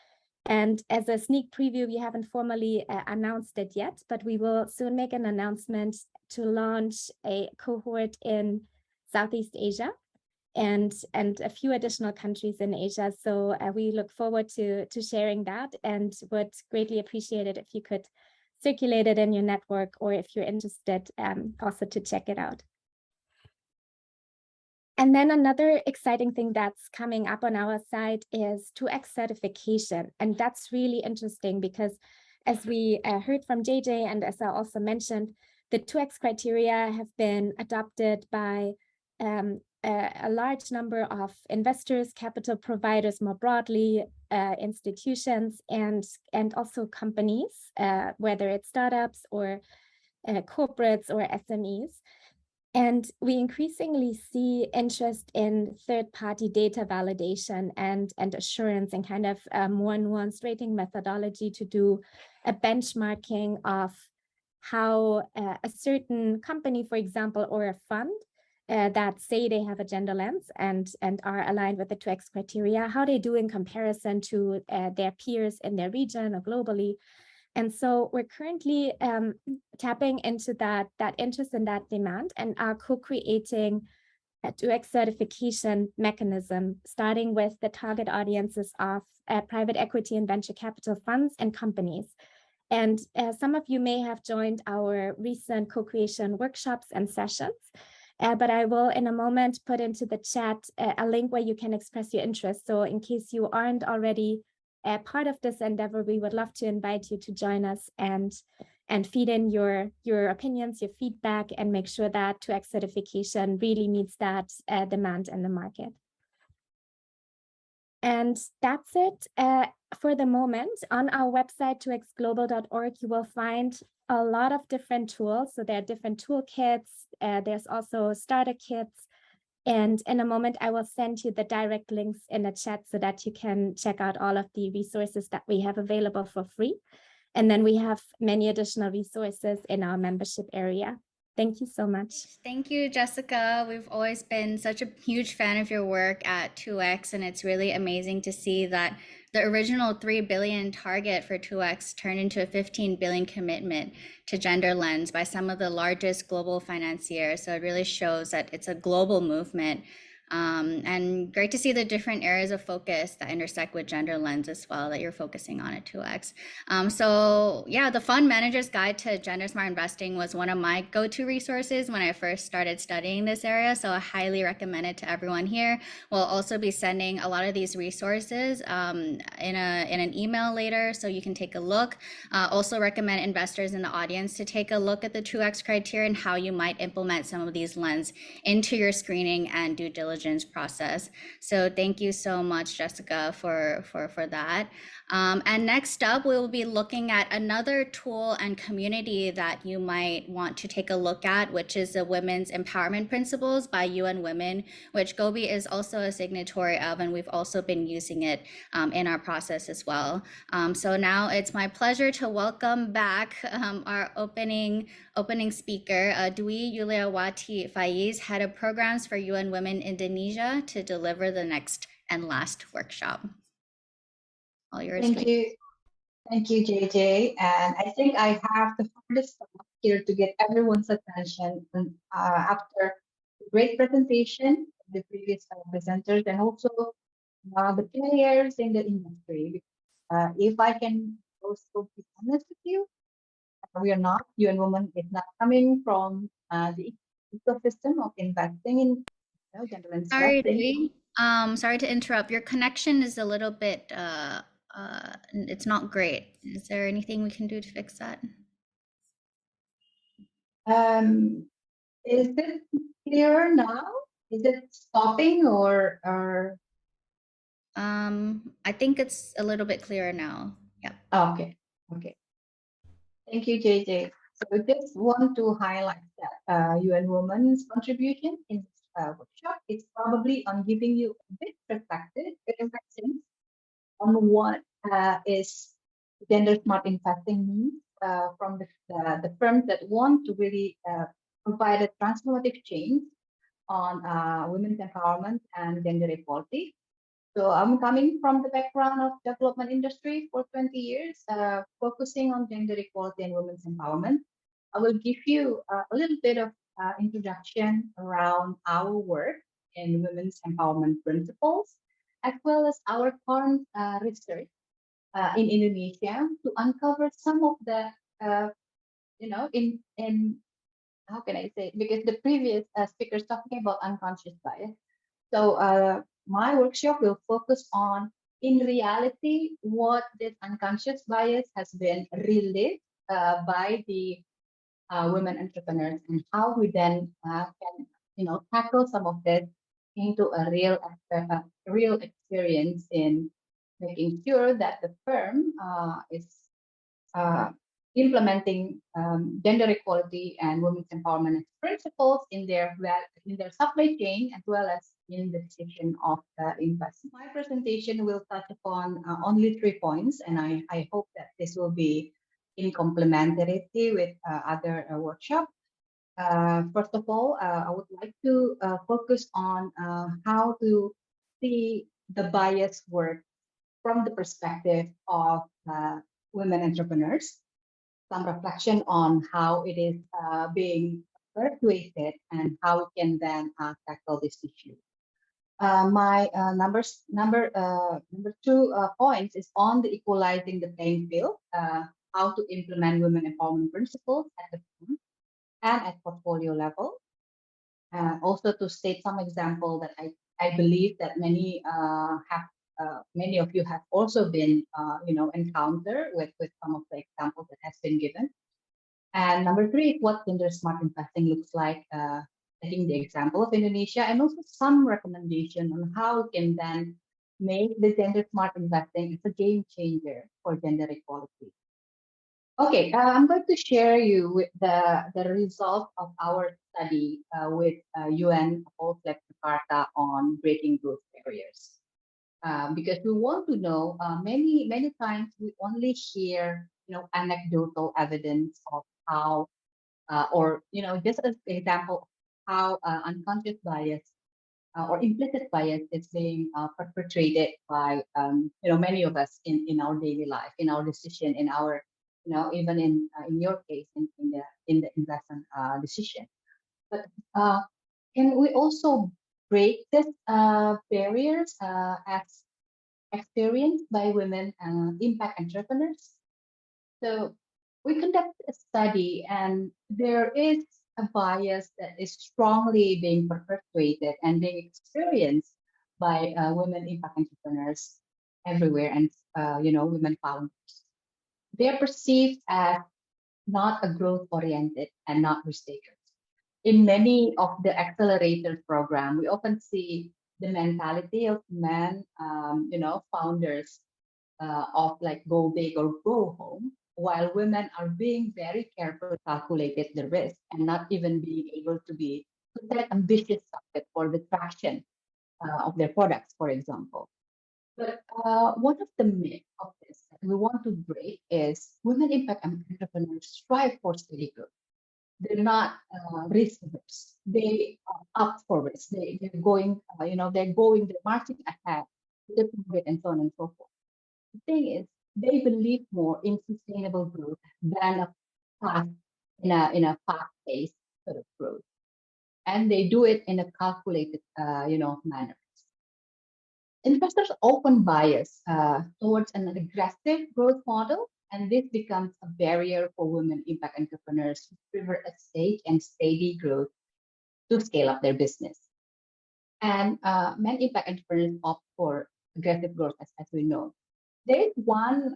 And as a sneak preview, we haven't formally announced it yet, but we will soon make an announcement to launch a cohort in Southeast Asia and a few additional countries in Asia. So we look forward to sharing that, and would greatly appreciate it if you could circulate it in your network, or if you're interested, also to check it out. And then another exciting thing that's coming up on our side is 2x certification. And that's really interesting because, as we heard from JJ, and as I also mentioned, the 2x criteria have been adopted by a large number of investors, capital providers more broadly, institutions, and also companies, whether it's startups or corporates or SMEs. And we increasingly see interest in third-party data validation and assurance, and kind of a more nuanced rating methodology to do a benchmarking of how a certain company, for example, or a fund that say they have a gender lens and are aligned with the 2x criteria, how they do in comparison to their peers in their region or globally. And so we're currently tapping into that interest and that demand, and are co-creating a 2x certification mechanism, starting with the target audiences of private equity and venture capital funds and companies. And some of you may have joined our recent co-creation workshops and sessions, but I will in a moment put into the chat a link where you can express your interest. So in case you aren't already part of this endeavor, we would love to invite you to join us and feed in your opinions, your feedback, and make sure that 2X certification really meets that demand in the market. And that's it for the moment. On our website, 2xglobal.org, you will find a lot of different tools. So there are different toolkits. There's also starter kits. And in a moment, I will send you the direct links in the chat so that you can check out all of the resources that we have available for free. And then we have many additional resources in our membership area. Thank you so much. Thank you, Jessica. We've always been such a huge fan of your work at 2X, and it's really amazing to see that the original 3 billion target for 2X turned into a 15 billion commitment to gender lens by some of the largest global financiers. So it really shows that it's a global movement. And great to see the different areas of focus that intersect with gender lens as well that you're focusing on at 2X. So yeah, the Fund Manager's Guide to Gender Smart Investing was one of my go-to resources when I first started studying this area. So I highly recommend it to everyone here. We'll also be sending a lot of these resources in an email later, so you can take a look. Also recommend investors in the audience to take a look at the 2X criteria and how you might implement some of these lens into your screening and due diligence process. So thank you so much, Jessica, for that. And next up, we will be looking at another tool and community that you might want to take a look at, which is the Women's Empowerment Principles by UN Women, which Gobi is also a signatory of, and we've also been using it in our process as well. So now it's my pleasure to welcome back our opening speaker, Dwi Yuliawati Faiz, Head of Programs for UN Women Indonesia, to deliver the next and last workshop. All yours. Thank you, JJ. And I think I have the hardest task here to get everyone's attention after the great presentation of the previous presenters and also the players in the industry. If I can also be honest with you, we are not, UN Women is not coming from the ecosystem of investing in gender and Sorry, investing. sorry to interrupt. Your connection is a little bit, it's not great. Is there anything we can do to fix that? Is it clearer now? Is it stopping or? I think it's a little bit clearer now. Yeah. Okay. Thank you, JJ. So I just want to highlight that UN Women's contribution in this workshop is probably on giving you a bit perspective on what is gender smart investing means from the firms that want to really provide a transformative change on women's empowerment and gender equality. So I'm coming from the background of development industry for 20 years, focusing on gender equality and women's empowerment. I will give you a little bit of introduction around our work in women's empowerment principles, as well as our current research in Indonesia to uncover some of the, in how can I say, because the previous speakers talking about unconscious bias. So my workshop will focus on, in reality, what this unconscious bias has been relived by the women entrepreneurs and how we then can, tackle some of this into a real experience in making sure that the firm is implementing gender equality and women's empowerment principles in their supply chain as well as in the decision of investment. My presentation will touch upon only 3 points, and I hope that this will be in complementarity with other workshops. First of all, I would like to focus on how to see the bias work from the perspective of women entrepreneurs. Some reflection on how it is being perpetuated and how we can then tackle this issue. My number 2 points is on the equalizing the playing field, how to implement women empowerment principles at the firm and at portfolio level. Also to state some example that I believe that many have many of you have also been, encounter with some of the examples that has been given. And number three is what gender smart investing looks like, taking the example of Indonesia, and also some recommendation on how we can then make the gender smart investing as a game changer for gender equality. Okay, I'm going to share you with the result of our study with UN All-Flag Jakarta on breaking growth barriers. Because we want to know, many times we only hear, anecdotal evidence of how, or, just as an example, how unconscious bias or implicit bias is being perpetrated by, many of us in our daily life, in our decision, in our, even in your case, in the investment decision. But can we also break this barriers as experienced by women impact entrepreneurs? So we conducted a study, and there is a bias that is strongly being perpetuated and being experienced by women impact entrepreneurs everywhere, and women founders. They are perceived as not a growth oriented and not risk takers. In many of the accelerator program, we often see the mentality of men, founders of like go big or go home, while women are being very careful, calculated the risk, and not even being able to set ambitious target for the traction of their products, for example. But one of the myths of this that we want to break is women impact entrepreneurs strive for steady growth. They're not risk averse. They are up for risk. They're going, they're marching ahead with the target and so on and so forth. The thing is, they believe more in sustainable growth than a fast, in a fast-paced sort of growth, and they do it in a calculated, manner. Investors often bias towards an aggressive growth model, and this becomes a barrier for women impact entrepreneurs who prefer a safe and steady growth to scale up their business. And men impact entrepreneurs opt for aggressive growth, as we know. There is one,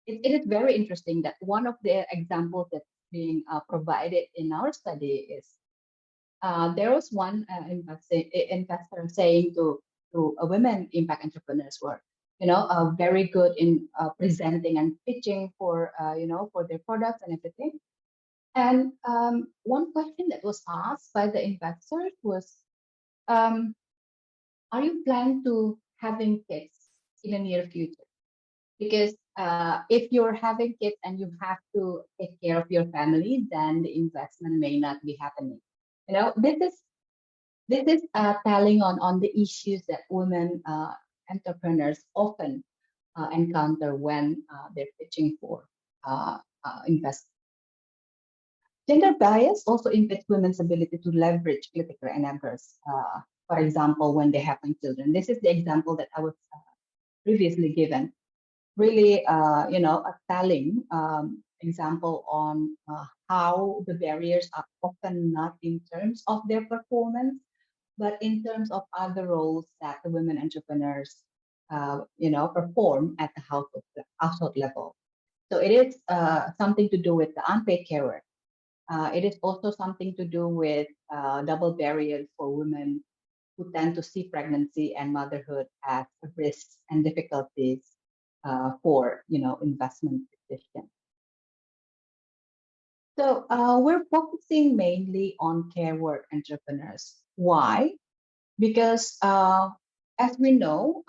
it is very interesting that one of the examples that's being provided in our study is there was one investor saying to women impact entrepreneurs were, very good in presenting and pitching for, for their products and everything. And one question that was asked by the investors was, are you planning to having kids in the near future? Because if you're having kids and you have to take care of your family, then the investment may not be happening. This is telling on the issues that women entrepreneurs often encounter when they're pitching for investment. Gender bias also impedes women's ability to leverage critical enablers. For example, when they have children. This is the example that I was previously given. Really, a telling example on how the barriers are often not in terms of their performance, but in terms of other roles that the women entrepreneurs, perform at the household level. So it is something to do with the unpaid care work. It is also something to do with double barriers for women who tend to see pregnancy and motherhood as risks and difficulties for investment decisions. So we're focusing mainly on care work entrepreneurs. Why? Because as we know,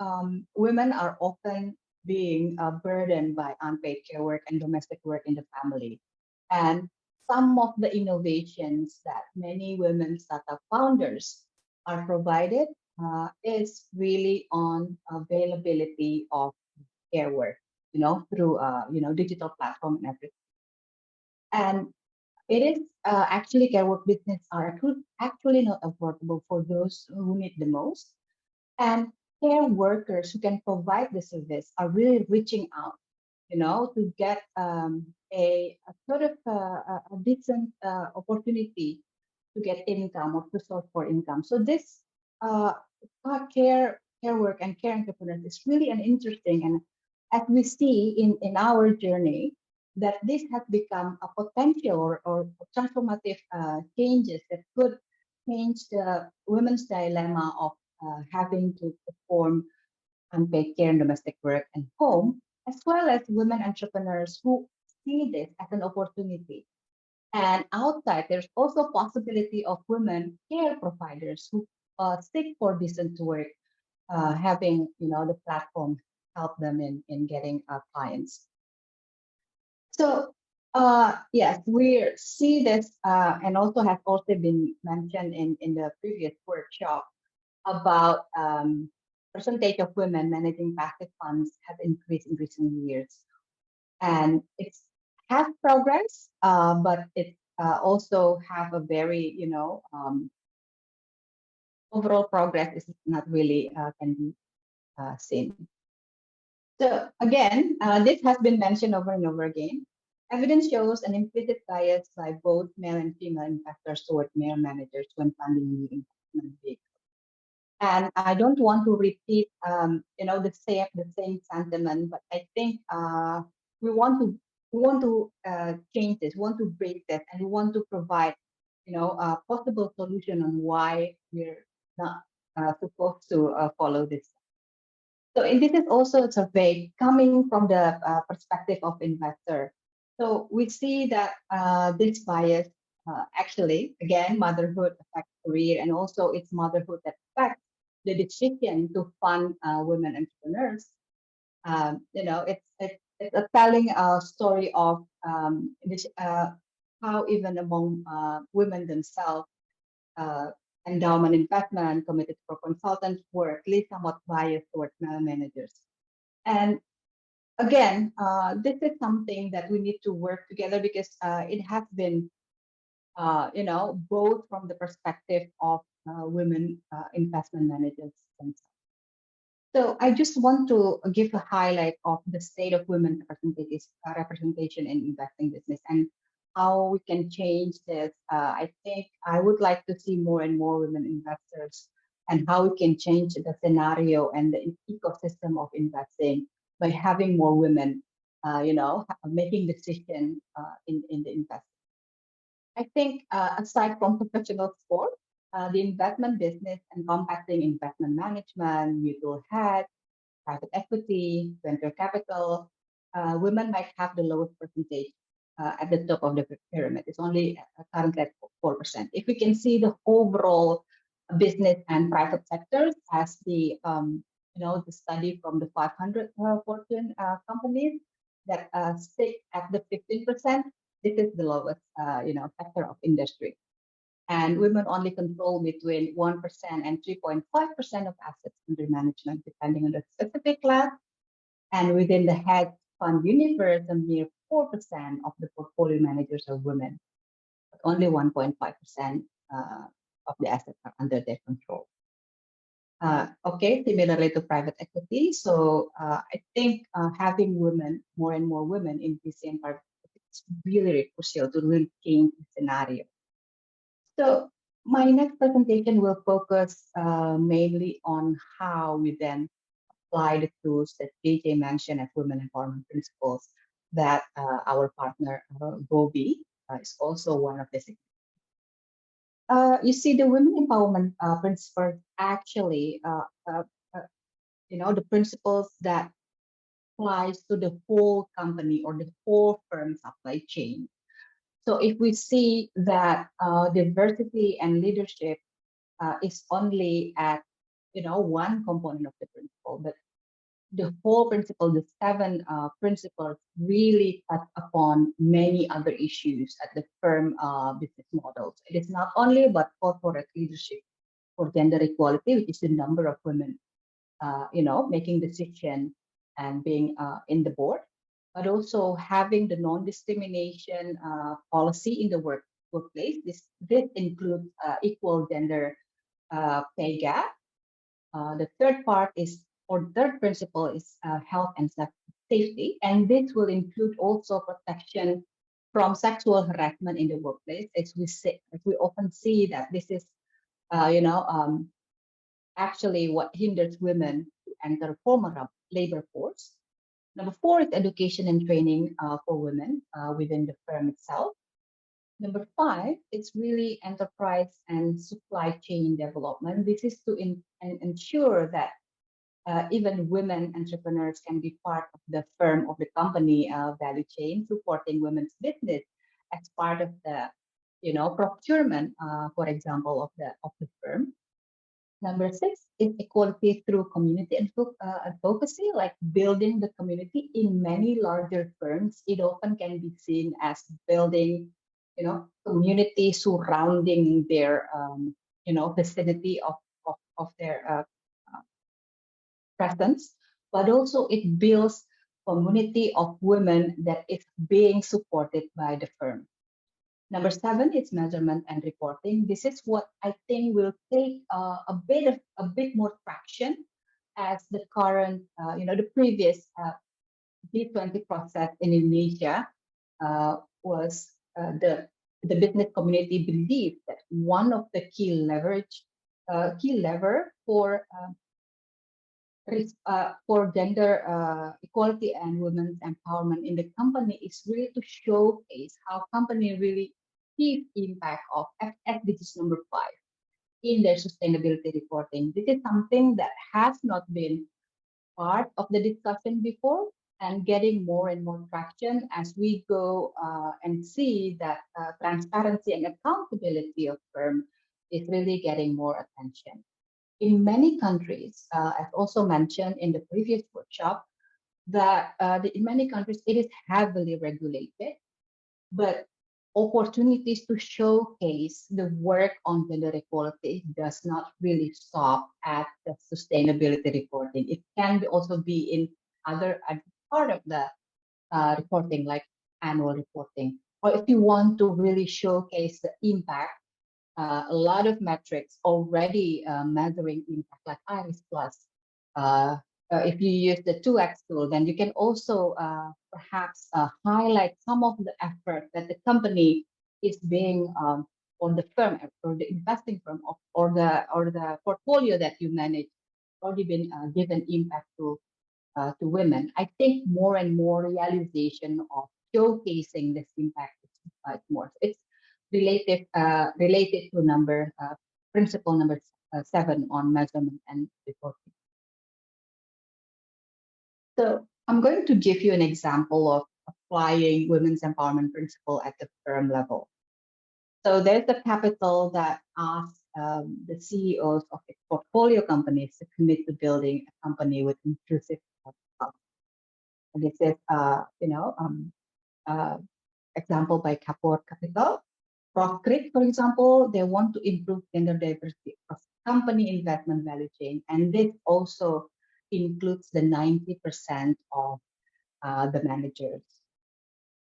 women are often being burdened by unpaid care work and domestic work in the family. And some of the innovations that many women startup founders are provided is really on availability of care work, through digital platform and everything. And it is actually care work business are actually not affordable for those who need the most. And care workers who can provide the service are really reaching out, to get a sort of a decent opportunity to get income or to source for income. So this care care work and care entrepreneurs is really an interesting, and as we see in our journey, that this has become a potential or transformative changes that could change the women's dilemma of having to perform unpaid care and domestic work and home, as well as women entrepreneurs who see this as an opportunity. And outside, there's also possibility of women care providers who seek for decent work, having the platform help them in getting clients. So yes, we see this, and also has also been mentioned in the previous workshop about percentage of women managing passive funds have increased in recent years, and it's have progress, but it also have a very overall progress is not really can be seen. So again, this has been mentioned over and over again. Evidence shows an implicit bias by both male and female investors toward male managers when funding new investment vehicles. And I don't want to repeat, the same sentiment, but I think we want to change this, we want to break this, and we want to provide, a possible solution on why we're not supposed to follow this. So this is also a survey coming from the perspective of investor. So we see that this bias actually, again, motherhood affects career, and also it's motherhood that affects the decision to fund women entrepreneurs. It's a telling story of how even among women themselves, endowment investment, committed for consultant work, leads somewhat biased towards male managers. And again, this is something that we need to work together, because it has been, both from the perspective of women investment managers themselves. So I just want to give a highlight of the state of women representation in investing business and how we can change this. I think I would like to see more and more women investors, and how we can change the scenario and the ecosystem of investing by having more women, making decisions in the investment. I think aside from professional sport, the investment business encompassing investment management, mutual hedge, private equity, venture capital, women might have the lowest percentage at the top of the pyramid. It's only currently at 4%. If we can see the overall business and private sectors as the the study from the 500 Fortune companies that stick at the 15%, this is the lowest sector of industry. And women only control between 1% and 3.5% of assets under management, depending on the specific class. And within the hedge fund universe, a mere 4% of the portfolio managers are women, but only 1.5% of the assets are under their control. Okay, similarly to private equity. So I think having women, more and more women in VC and private equity is really crucial to really change the scenario. So my next presentation will focus mainly on how we then apply the tools that JJ mentioned as women empowerment principles that our partner Gobi is also one of the. You see, the women empowerment principles actually, the principles that applies to the whole company or the whole firm supply chain. So if we see that diversity and leadership is only at one component of the principle, but the whole principle, the 7 principles, really touch upon many other issues at the firm business models. It is not only about corporate leadership for gender equality, which is the number of women, making decisions and being in the board, but also having the non-discrimination policy in the workplace. This includes equal gender pay gap. The third principle is health and safety, and this will include also protection from sexual harassment in the workplace. As we often see that this is, actually what hinders women to enter formal labor force. Number 4 is education and training for women within the firm itself. Number 5, it's really enterprise and supply chain development. This is to ensure that even women entrepreneurs can be part of the firm of the company value chain, supporting women's business as part of the, procurement, for example, of the firm. Number 6 is equality through community advocacy, like building the community in many larger firms. It often can be seen as building, community surrounding their, vicinity of their presence, but also it builds community of women that is being supported by the firm. Number 7 is measurement and reporting. This is what I think will take a bit more traction as the current, the previous G20 process in Indonesia was the business community believed that one of the key lever for gender equality and women's empowerment in the company is really to showcase how company really achieve impact of SDGs number 5 in their sustainability reporting. This is something that has not been part of the discussion before and getting more and more traction as we go and see that transparency and accountability of firm is really getting more attention. In many countries, as also mentioned in the previous workshop, that in many countries it is heavily regulated, but opportunities to showcase the work on gender equality does not really stop at the sustainability reporting. It can also be in other part of the reporting, like annual reporting, or if you want to really showcase the impact. A lot of metrics already measuring impact, like Iris Plus. If you use the 2X tool, then you can also perhaps highlight some of the effort that the company is being, or the firm, or the investing firm, or the portfolio that you manage, already been given impact to women. I think more and more realization of showcasing this impact is more. It's related to principle number 7 on measurement and reporting. So I'm going to give you an example of applying women's empowerment principle at the firm level. So there's the capital that asks the CEOs of its portfolio companies to commit to building a company with inclusive culture. And this is, example by Kapor Capital. Profit, for example, they want to improve gender diversity of company investment value chain, and this also includes the 90% of the managers.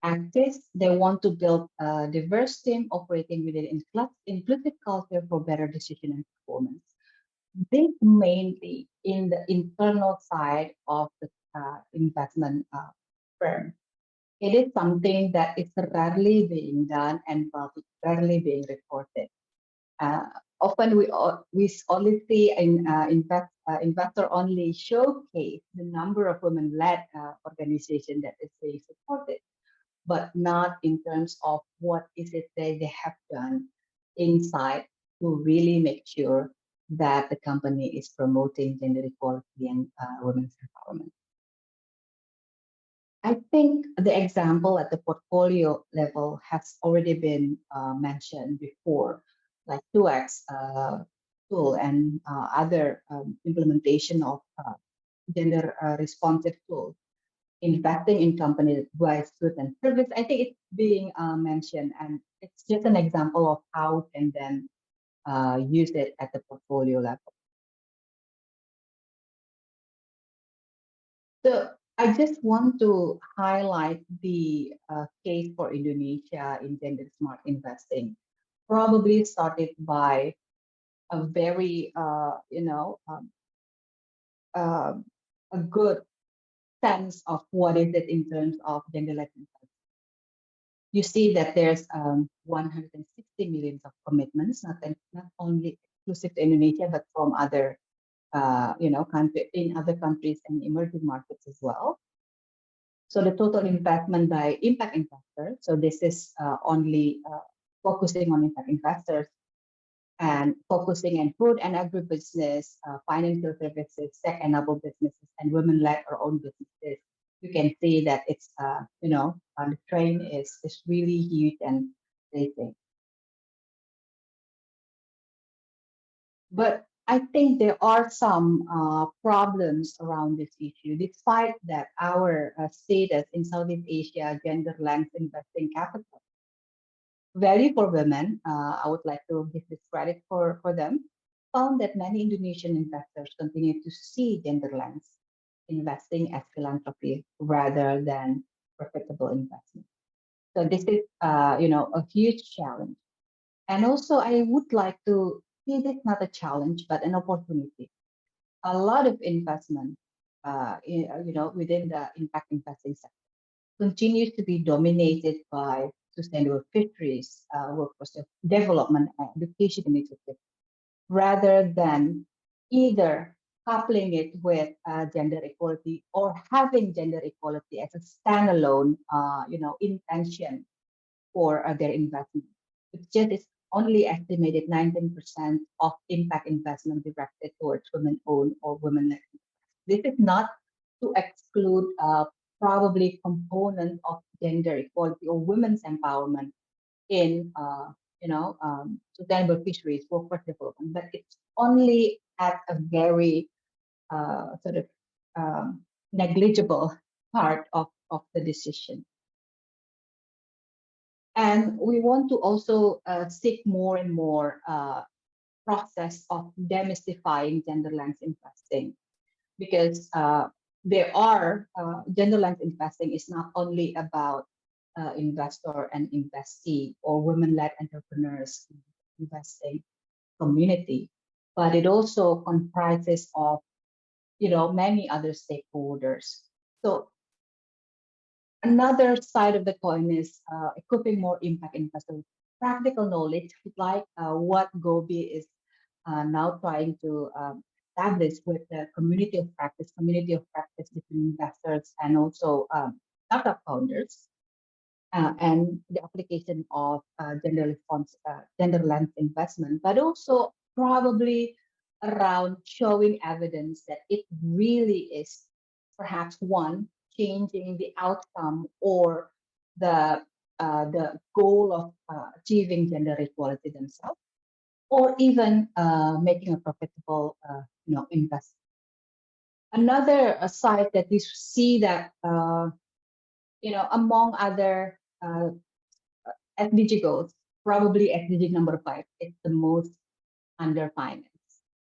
Actis, they want to build a diverse team operating within inclusive culture for better decision and performance. This mainly in the internal side of the investment firm. It is something that is rarely being done and rarely being reported. Often we only see in investor only showcase the number of women-led organization that is being supported, but not in terms of what is it they have done inside to really make sure that the company is promoting gender equality and women's empowerment. I think the example at the portfolio level has already been mentioned before, like 2X tool and other implementation of gender responsive tools. Investing in companies by goods and service, I think it's being mentioned, and it's just an example of how we can then use it at the portfolio level. So I just want to highlight the case for Indonesia in gender smart investing. Probably started by a very, a good sense of what is it in terms of gender-led investing. You see that there's 160 million of commitments, not only exclusive to Indonesia, but from other in other countries and emerging markets as well. So the total investment by impact investors. So this is only focusing on impact investors and focusing on food and agribusiness, financial services, tech-enabled businesses, and women-led or owned businesses. You can see that it's the train is really huge and racing. But I think there are some problems around this issue, despite that our status in Southeast Asia, gender lens investing capital. Value for women, I would like to give this credit for them, found that many Indonesian investors continue to see gender lens investing as philanthropy rather than profitable investment. So this is, a huge challenge. And also, I would like to see this not a challenge, but an opportunity. A lot of investment, within the impact investing sector continues to be dominated by sustainable fisheries, workforce development, and education initiatives, rather than either coupling it with gender equality or having gender equality as a standalone, intention for their investment. It just is only estimated 19% of impact investment directed towards women-owned or women-led. This is not to exclude probably component of gender equality or women's empowerment in sustainable fisheries workforce development, but it's only at a very negligible part of the decision. And we want to also seek more and more process of demystifying gender lens investing, because there are gender lens investing is not only about investor and investee or women-led entrepreneurs investing community, but it also comprises of many other stakeholders. So another side of the coin is equipping more impact investors practical knowledge, like what Gobi is now trying to establish with the community of practice between investors and also startup founders, and the application of gender lens investment, but also probably around showing evidence that it really is perhaps one changing the outcome or the goal of achieving gender equality themselves, or even making a profitable investment. Another side that we see that among other SDG goals, probably SDG number 5 is the most underfinanced.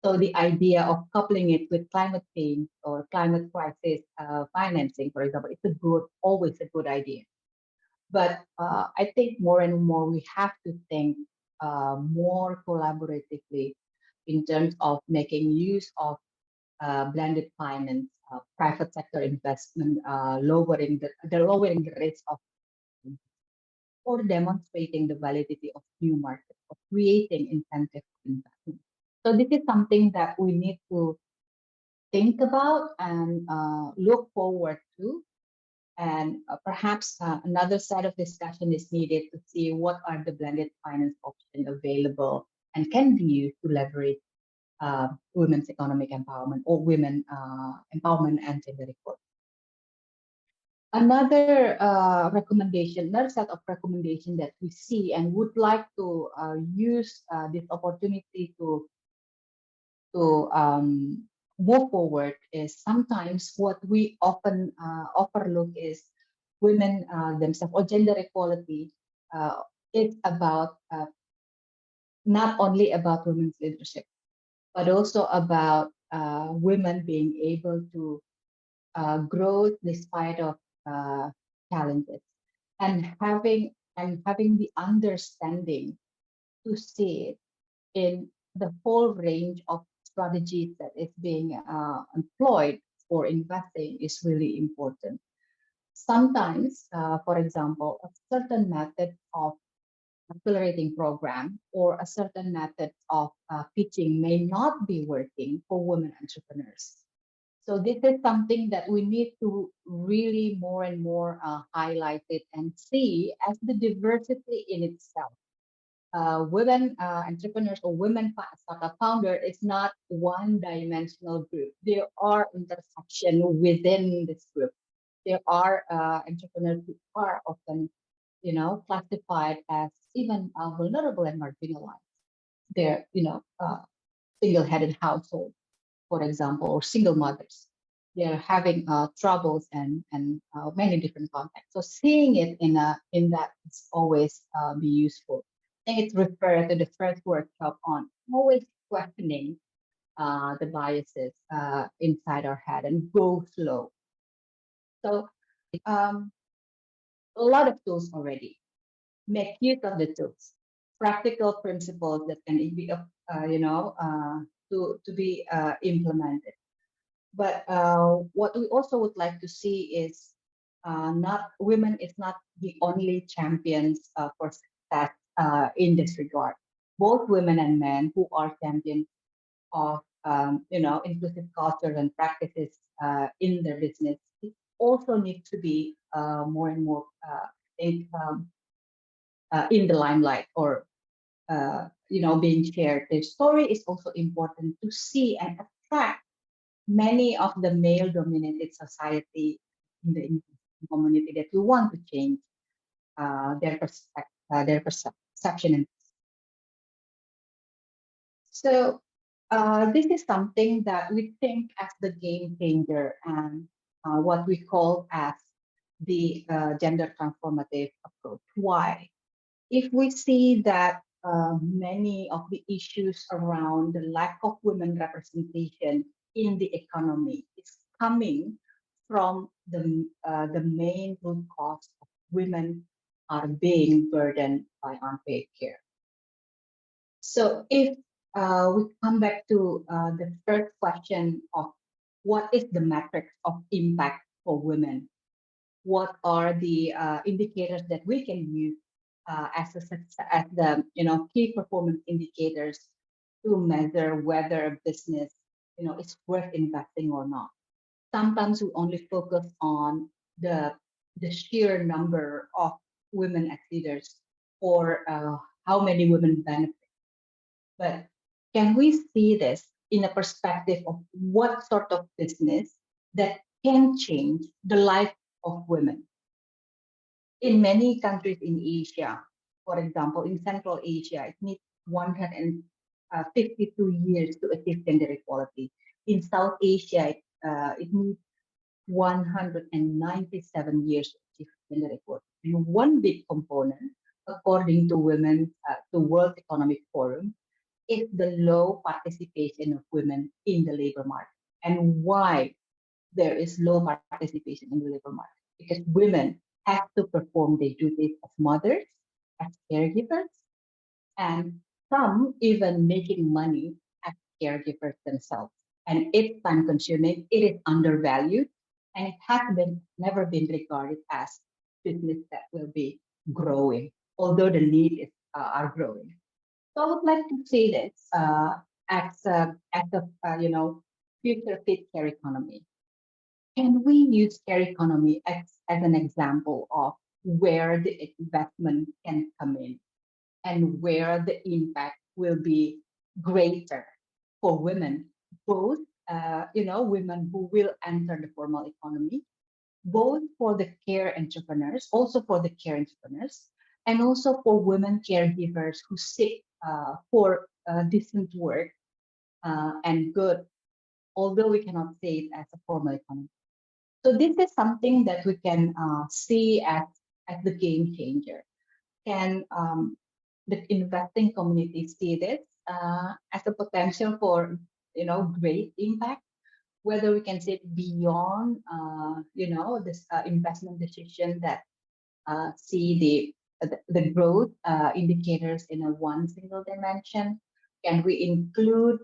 So the idea of coupling it with climate change or climate crisis financing, for example, it's always a good idea. But I think more and more we have to think more collaboratively in terms of making use of blended finance, private sector investment, lowering the risk of, or demonstrating the validity of new markets, or creating incentive for investment. So this is something that we need to think about and look forward to. And perhaps another set of discussion is needed to see what are the blended finance options available and can be used to leverage women's economic empowerment or women empowerment and gender equality. Another another set of recommendation that we see and would like to use this opportunity to move forward is sometimes what we often overlook is women themselves, or gender equality. It's about not only about women's leadership, but also about women being able to grow despite of challenges, and having the understanding to see it in the whole range of strategies that is being employed for investing is really important. Sometimes, for example, a certain method of accelerating program or a certain method of pitching may not be working for women entrepreneurs. So this is something that we need to really more and more highlight it and see as the diversity in itself. Women entrepreneurs or women startup founder is not one-dimensional group. There are intersection within this group. There are entrepreneurs who are often, classified as even vulnerable and marginalized. They're, single-headed household, for example, or single mothers. They're having troubles and many different contexts. So seeing it in that is always be useful. I think it's referred to the first workshop on always questioning the biases inside our head and go slow. So a lot of tools already. Make use of the tools, practical principles that can be, to be implemented. But what we also would like to see is not women is not the only champions for success in this regard. Both women and men who are champions of inclusive culture and practices in their business also need to be more and more in the limelight or being shared. Their story is also important to see and attract many of the male-dominated society in the community that we want to change their perception. And so this is something that we think as the game changer and what we call as the gender transformative approach. Why? If we see that many of the issues around the lack of women representation in the economy is coming from the main root cause of women are being burdened by unpaid care. So if we come back to the first question of what is the metrics of impact for women? What are the indicators that we can use as the key performance indicators to measure whether a business is worth investing or not? Sometimes we only focus on the sheer number of women as leaders or how many women benefit. But can we see this in a perspective of what sort of business that can change the life of women? In many countries in Asia, for example, in Central Asia, it needs 152 years to achieve gender equality. In South Asia, it needs 197 years to achieve gender equality. And one big component, according to the World Economic Forum, is the low participation of women in the labor market. And why there is low participation in the labor market? Because women have to perform their duties as mothers, as caregivers, and some even making money as caregivers themselves. And it's time consuming, it is undervalued, and it has never been regarded as business that will be growing, although the needs are growing. So I would like to see this as a future fit care economy. Can we use care economy as an example of where the investment can come in and where the impact will be greater for women, both women who will enter the formal economy, both for the care entrepreneurs, also for the care entrepreneurs, and also for women caregivers who seek for decent work and good, although we cannot say it as a formal economy. So this is something that we can see as the game changer. Can the investing community see this as a potential for great impact? Whether we can see it beyond this investment decision that see the growth indicators in a one single dimension. Can we include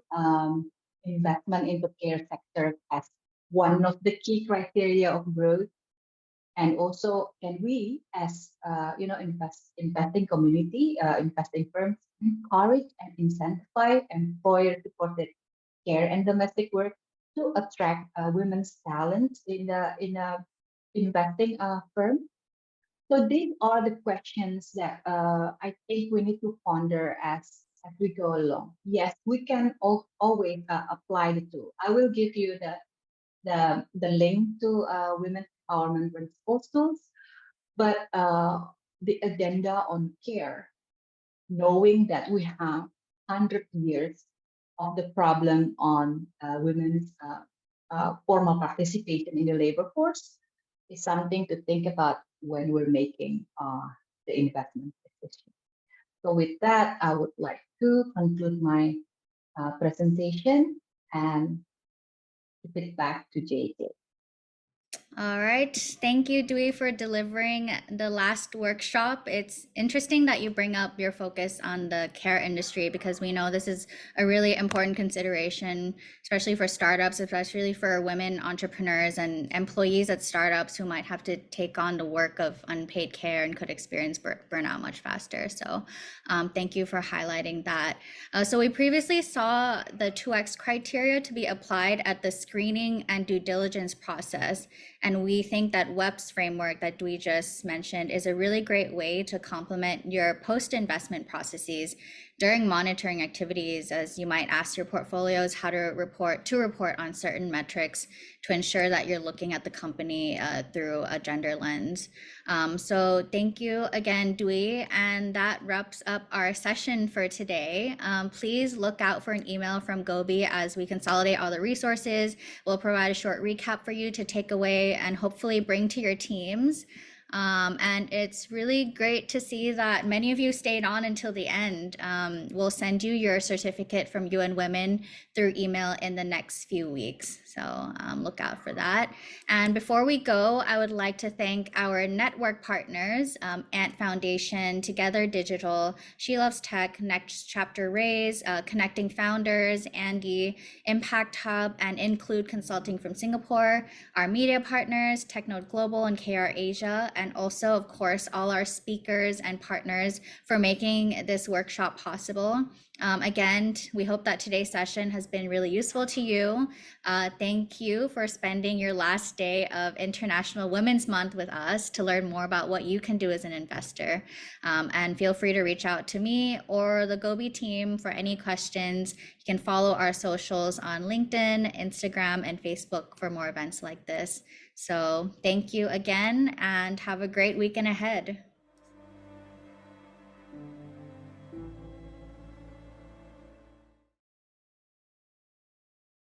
investment into care sector as one of the key criteria of growth? And also, can we, as investing community, investing firms, encourage and incentivize employer-supported care and domestic work to attract women's talent in a investing firm? So these are the questions that I think we need to ponder as we go along. Yes, we can always apply the tool. I will give you the link to women empowerment principles tools, but the agenda on care, knowing that we have 100 years of the problem on women's formal participation in the labor force, is something to think about when we're making the investment decision. So with that, I would like to conclude my presentation and give it back to JJ. All right. Thank you, Dewey, for delivering the last workshop. It's interesting that you bring up your focus on the care industry, because we know this is a really important consideration, especially for startups, especially for women entrepreneurs and employees at startups who might have to take on the work of unpaid care and could experience burnout much faster. So thank you for highlighting that. So we previously saw the 2X criteria to be applied at the screening and due diligence process. And we think that WEP's framework that we just mentioned is a really great way to complement your post-investment processes during monitoring activities, as you might ask your portfolios how to report on certain metrics to ensure that you're looking at the company through a gender lens. So thank you again, Dewey, and that wraps up our session for today. Please look out for an email from Gobi as we consolidate all the resources. We'll provide a short recap for you to take away and hopefully bring to your teams. And it's really great to see that many of you stayed on until the end. We'll send you your certificate from UN Women through email in the next few weeks. So look out for that. And before we go, I would like to thank our network partners, Ant Foundation, Together Digital, She Loves Tech, Next Chapter Raise, Connecting Founders, Andy, Impact Hub, and Include Consulting from Singapore, our media partners, TechNode Global and KR Asia, and also, of course, all our speakers and partners for making this workshop possible. Again, we hope that today's session has been really useful to you. Thank you for spending your last day of International Women's Month with us to learn more about what you can do as an investor. And feel free to reach out to me or the Gobi team for any questions. You can follow our socials on LinkedIn, Instagram, and Facebook for more events like this. So thank you again and have a great weekend ahead.